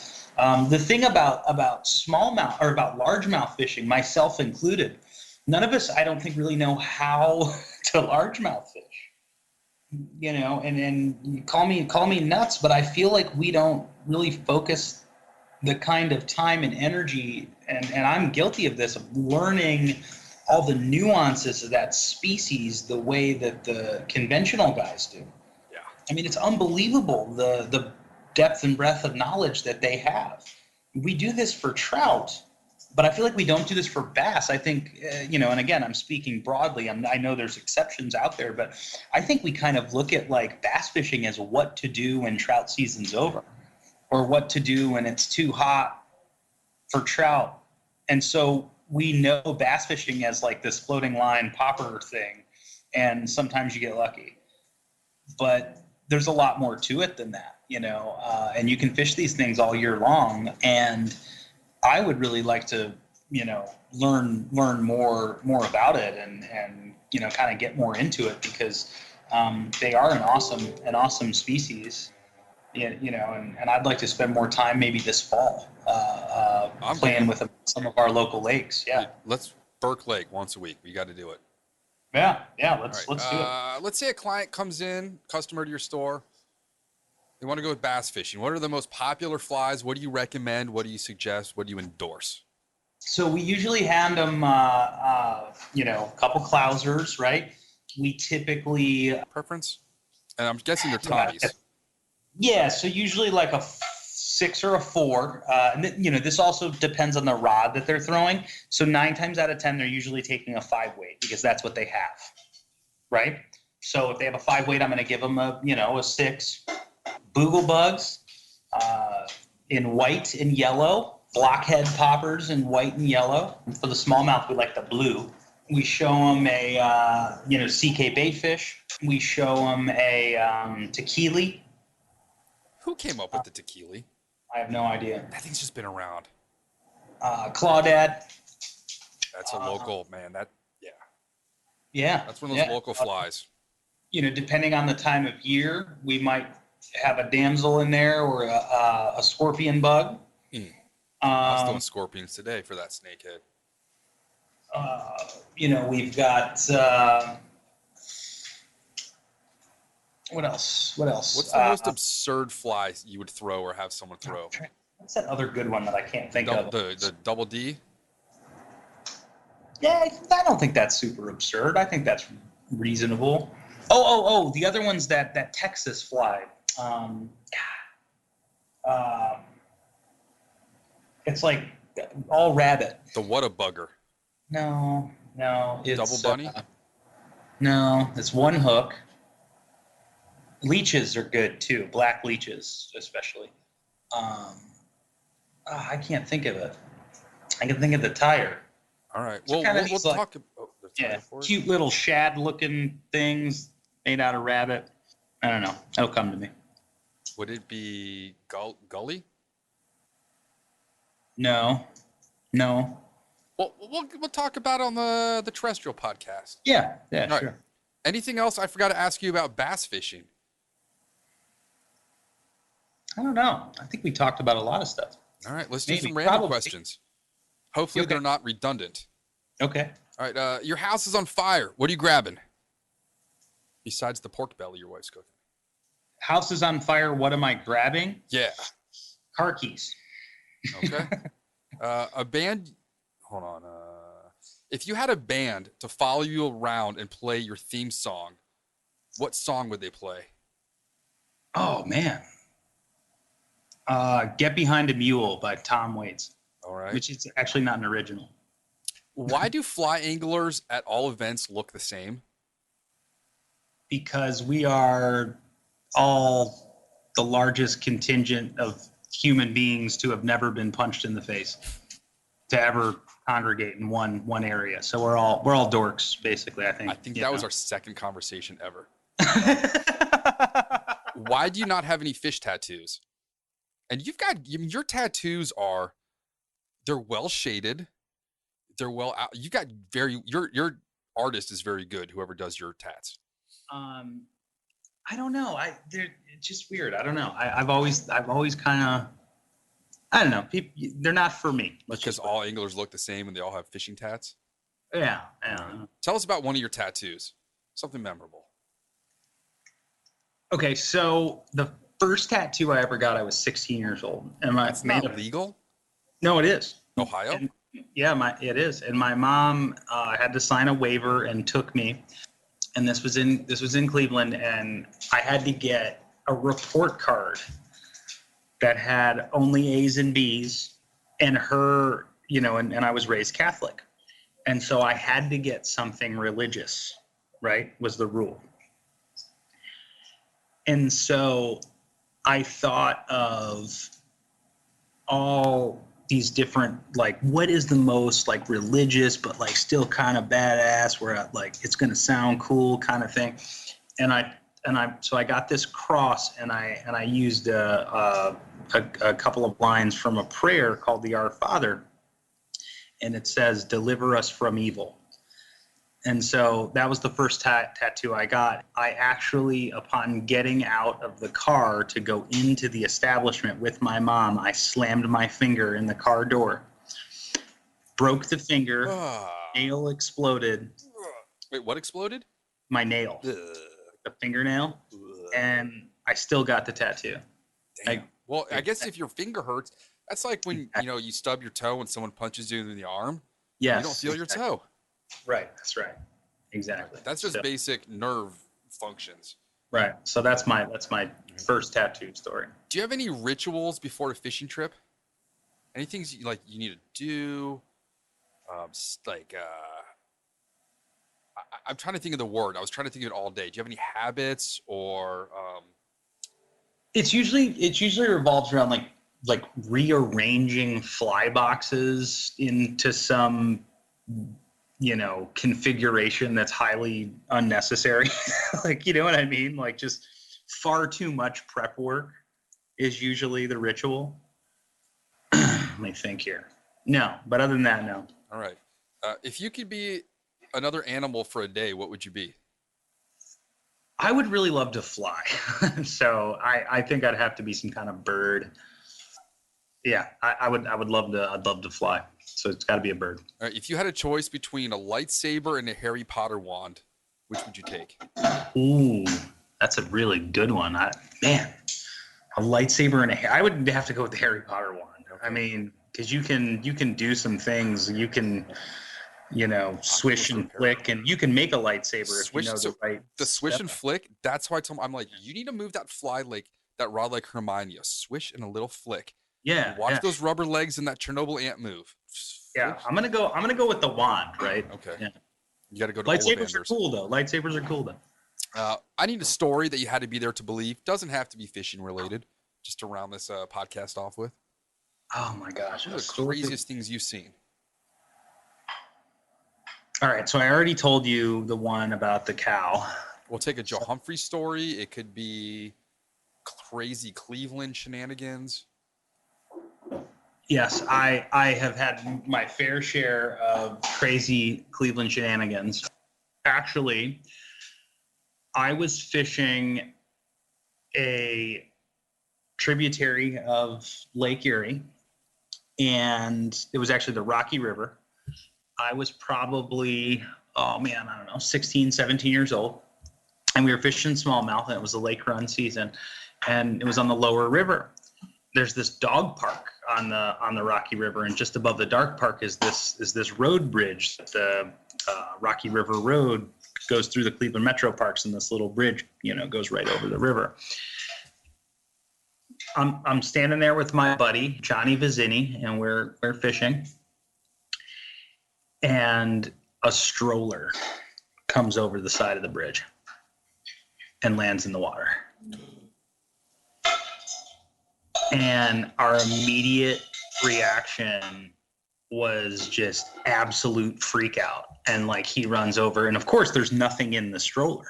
Speaker 3: The thing about smallmouth, or about largemouth fishing, myself included, none of us, I don't think, really know how to largemouth fish. You know, and you call me nuts, but I feel like we don't really focus the kind of time and energy, and I'm guilty of this, of learning all the nuances of that species the way that the conventional guys do.
Speaker 2: Yeah.
Speaker 3: I mean, it's unbelievable the depth and breadth of knowledge that they have. We do this for trout, but I feel like we don't do this for bass. I think, you know, and again, I'm speaking broadly. I know there's exceptions out there, but I think we kind of look at like bass fishing as what to do when trout season's over, or what to do when it's too hot for trout. And so we know bass fishing as like this floating line popper thing, and sometimes you get lucky. But there's a lot more to it than that, you know, and you can fish these things all year long. And I would really like to, you know, learn more about it, and you know, kind of get more into it, because they are an awesome species. You know, and I'd like to spend more time maybe this fall playing with some of our local lakes. Yeah.
Speaker 2: Let's Burke Lake once a week. We got to do it.
Speaker 3: Yeah. Let's do it.
Speaker 2: Let's say a client comes in, customer to your store. They want to go with bass fishing. What are the most popular flies? What do you recommend? What do you suggest? What do you endorse?
Speaker 3: So we usually hand them, you know, a couple Klausers, right? We typically
Speaker 2: Preference? And I'm guessing they're Tommies.
Speaker 3: Yeah, so usually like a 6 or a 4. And you know, this also depends on the rod that they're throwing. So 9 times out of 10, they're usually taking a 5 weight, because that's what they have, right? So if they have a 5 weight, I'm going to give them a, you know, a 6. Boogle bugs in white and yellow, blockhead poppers in white and yellow. And for the smallmouth, we like the blue. We show them a, you know, CK baitfish. We show them a tequila.
Speaker 2: Who came up with the tequila?
Speaker 3: I have no idea.
Speaker 2: That thing's just been around.
Speaker 3: Claudad.
Speaker 2: That's a local, man.
Speaker 3: Yeah.
Speaker 2: That's one of those local flies.
Speaker 3: You know, depending on the time of year, we might have a damsel in there, or a scorpion bug.
Speaker 2: I was doing scorpions today for that snakehead.
Speaker 3: You know, we've got what else?
Speaker 2: What's the most absurd fly you would throw or have someone throw?
Speaker 3: What's that other good one that I can't think of?
Speaker 2: The double D?
Speaker 3: Yeah, I don't think that's super absurd. I think that's reasonable. Oh, the other one's that Texas fly. It's like all rabbit.
Speaker 2: The what a bugger.
Speaker 3: No, it's
Speaker 2: double bunny.
Speaker 3: No, it's one hook. Leeches are good too. Black leeches, especially. I can't think of it. I can think of the tire.
Speaker 2: All right. Well, we'll talk about
Speaker 3: cute little shad-looking things made out of rabbit. I don't know. It'll come to me.
Speaker 2: Would it be gully?
Speaker 3: No.
Speaker 2: Well, we'll talk about it on the terrestrial podcast.
Speaker 3: Yeah,
Speaker 2: All
Speaker 3: sure.
Speaker 2: Right. Anything else I forgot to ask you about bass fishing?
Speaker 3: I don't know. I think we talked about a lot of stuff.
Speaker 2: All right, let's do some random questions. Hopefully they're not redundant.
Speaker 3: Okay.
Speaker 2: All right, your house is on fire. What are you grabbing? Besides the pork belly your wife's cooking.
Speaker 3: House is on fire. What am I grabbing?
Speaker 2: Yeah.
Speaker 3: Car keys.
Speaker 2: Okay. A band. Hold on. If you had a band to follow you around and play your theme song, what song would they play?
Speaker 3: Oh man. Get Behind a Mule by Tom Waits,
Speaker 2: All right.
Speaker 3: which is actually not an original.
Speaker 2: Why do fly anglers at all events look the same?
Speaker 3: Because we are all the largest contingent of human beings to have never been punched in the face, to ever congregate in one area. So we're all dorks, basically. I think
Speaker 2: that was our second conversation ever. Why do you not have any fish tattoos? And your tattoos they're well shaded. They're well out. You got your artist is very good. Whoever does your tats.
Speaker 3: I don't know. It's just weird. I don't know. I've always kind of, I don't know. They're not for me.
Speaker 2: Because all anglers look the same and they all have fishing tats.
Speaker 3: Yeah.
Speaker 2: Tell us about one of your tattoos. Something memorable.
Speaker 3: Okay, so the first tattoo I ever got, I was 16 years old, and
Speaker 2: That's not legal.
Speaker 3: No, it is.
Speaker 2: Ohio.
Speaker 3: It is. And my mom had to sign a waiver and took me. And this was in Cleveland, and I had to get a report card that had only A's and B's, and her, and I was raised Catholic, and so I had to get something religious, right? Was the rule. And so I thought of all these different, like, what is the most like religious but like still kind of badass, where like it's going to sound cool kind of thing. So I got this cross, and I used a couple of lines from a prayer called the Our Father, and it says, "Deliver us from evil." And so that was the first tattoo I got. I actually, upon getting out of the car to go into the establishment with my mom, I slammed my finger in the car door, broke the finger, nail exploded.
Speaker 2: Wait, what exploded?
Speaker 3: My nail, the fingernail, and I still got the tattoo.
Speaker 2: Damn. I guess if your finger hurts, that's like when you stub your toe and someone punches you in the arm.
Speaker 3: Yes,
Speaker 2: you don't feel your toe.
Speaker 3: Right, that's right. Exactly.
Speaker 2: That's just basic nerve functions.
Speaker 3: Right. So that's my first tattoo story.
Speaker 2: Do you have any rituals before a fishing trip? Anything you need to do? I'm trying to think of the word. I was trying to think of it all day. Do you have any habits or?
Speaker 3: It usually revolves around like rearranging fly boxes into some configuration that's highly unnecessary. Like, you know what I mean? Like, just far too much prep work is usually the ritual. Let me think here. No, but other than that, no.
Speaker 2: All right. If you could be another animal for a day, what would you be?
Speaker 3: I would really love to fly. So I think I'd have to be some kind of bird. Yeah, I'd love to fly. So it's got to be a bird.
Speaker 2: All right, if you had a choice between a lightsaber and a Harry Potter wand, which would you take?
Speaker 3: Ooh, that's a really good one. A lightsaber and I would have to go with the Harry Potter wand. Okay. I mean, because you can do some things. You can, swish and flick, and you can make a lightsaber if you know the right.
Speaker 2: The swish and flick. That's why I'm like, you need to move that that rod like Hermione. A swish and a little flick.
Speaker 3: Yeah.
Speaker 2: Watch those rubber legs and that Chernobyl ant move.
Speaker 3: Yeah, I'm gonna go with the wand, right?
Speaker 2: Okay.
Speaker 3: Yeah.
Speaker 2: You got to go to
Speaker 3: lightsabers are cool though. Lightsabers are cool though.
Speaker 2: I need a story that you had to be there to believe. Doesn't have to be fishing related. Just to round this podcast off with.
Speaker 3: Oh my gosh,
Speaker 2: what are the craziest things you've seen?
Speaker 3: All right, so I already told you the one about the cow.
Speaker 2: We'll take a Joe Humphrey story. It could be crazy Cleveland shenanigans.
Speaker 3: Yes, I have had my fair share of crazy Cleveland shenanigans. Actually, I was fishing a tributary of Lake Erie, and it was actually the Rocky River. I was probably, 16, 17 years old, and we were fishing smallmouth, and it was a lake run season, and it was on the lower river. there's this dog park on the Rocky River, and just above the dog park is this road bridge. The Rocky River Road goes through the Cleveland Metro Parks, and this little bridge, goes right over the river. I'm standing there with my buddy Johnny Vizzini, and we're fishing, and a stroller comes over the side of the bridge and lands in the water. And our immediate reaction was just absolute freak out. And like, he runs over, and of course there's nothing in the stroller.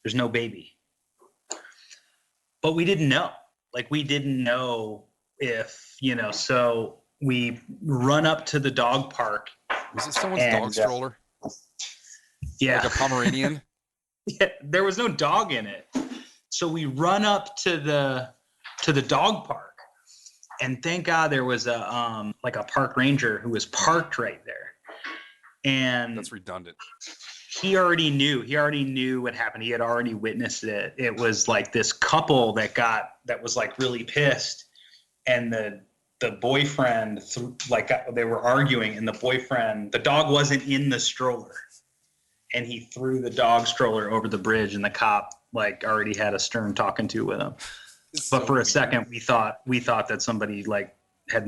Speaker 3: There's no baby. But we didn't know. Like, we didn't know if, so we run up to the dog park.
Speaker 2: Was it someone's dog stroller?
Speaker 3: Yeah.
Speaker 2: Like a Pomeranian?
Speaker 3: Yeah, there was no dog in it. So we run up to the dog park, and thank God there was a park ranger who was parked right there. And
Speaker 2: that's redundant.
Speaker 3: He already knew what happened. He had already witnessed it. It was like this couple that was like really pissed, and the boyfriend, they were arguing, and the dog wasn't in the stroller, and he threw the dog stroller over the bridge, and the cop like already had a stern talking to with him. But for a second, we thought that somebody like had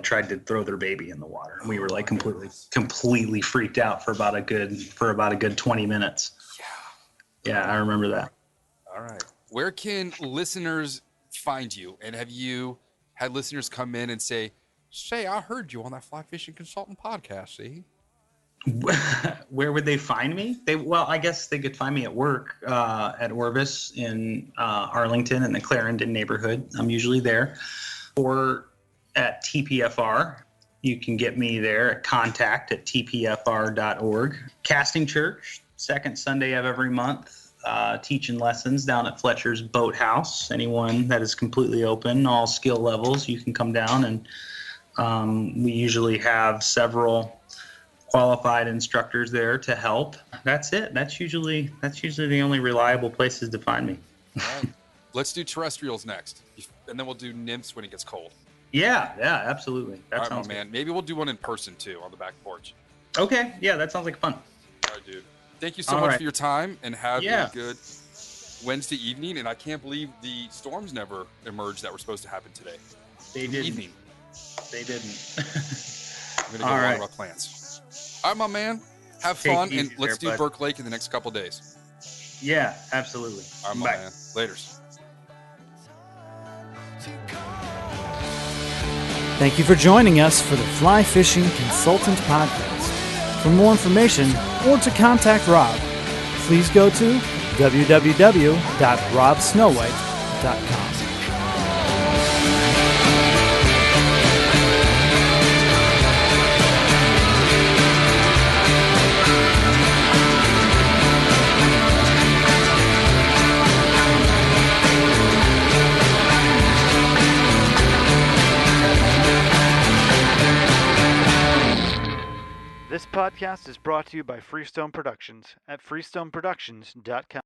Speaker 3: tried to throw their baby in the water. And we were like completely freaked out for about a good 20 minutes. Yeah, I remember that.
Speaker 2: All right. Where can listeners find you? And have you had listeners come in and say, I heard you on that Fly Fishing Consultant podcast, see?
Speaker 3: Where would they find me? I guess they could find me at work at Orvis in Arlington in the Clarendon neighborhood. I'm usually there. Or at TPFR. You can get me there at contact@tpfr.org. Casting Church, second Sunday of every month, teaching lessons down at Fletcher's Boathouse. Anyone that is completely open, all skill levels, you can come down, and we usually have several qualified instructors there to help. That's it. That's usually the only reliable places to find me.
Speaker 2: All right. Let's do terrestrials next, and then we'll do nymphs when it gets cold.
Speaker 3: Yeah, absolutely. That sounds
Speaker 2: man.
Speaker 3: Good.
Speaker 2: Maybe we'll do one in person too on the back porch.
Speaker 3: Okay. Yeah, that sounds like fun.
Speaker 2: All right, dude. Thank you so much for your time, and have a good Wednesday evening. And I can't believe the storms never emerged that were supposed to happen today.
Speaker 3: They didn't.
Speaker 2: Evening.
Speaker 3: They didn't.
Speaker 2: I'm gonna go water my plants. All right, my man. Have fun, and let's do Burke Lake in the next couple of days.
Speaker 3: Yeah, absolutely.
Speaker 2: All right, my man. Laters.
Speaker 1: Thank you for joining us for the Fly Fishing Consultant Podcast. For more information or to contact Rob, please go to www.robsnowhite.com. This podcast is brought to you by Freestone Productions at freestoneproductions.com.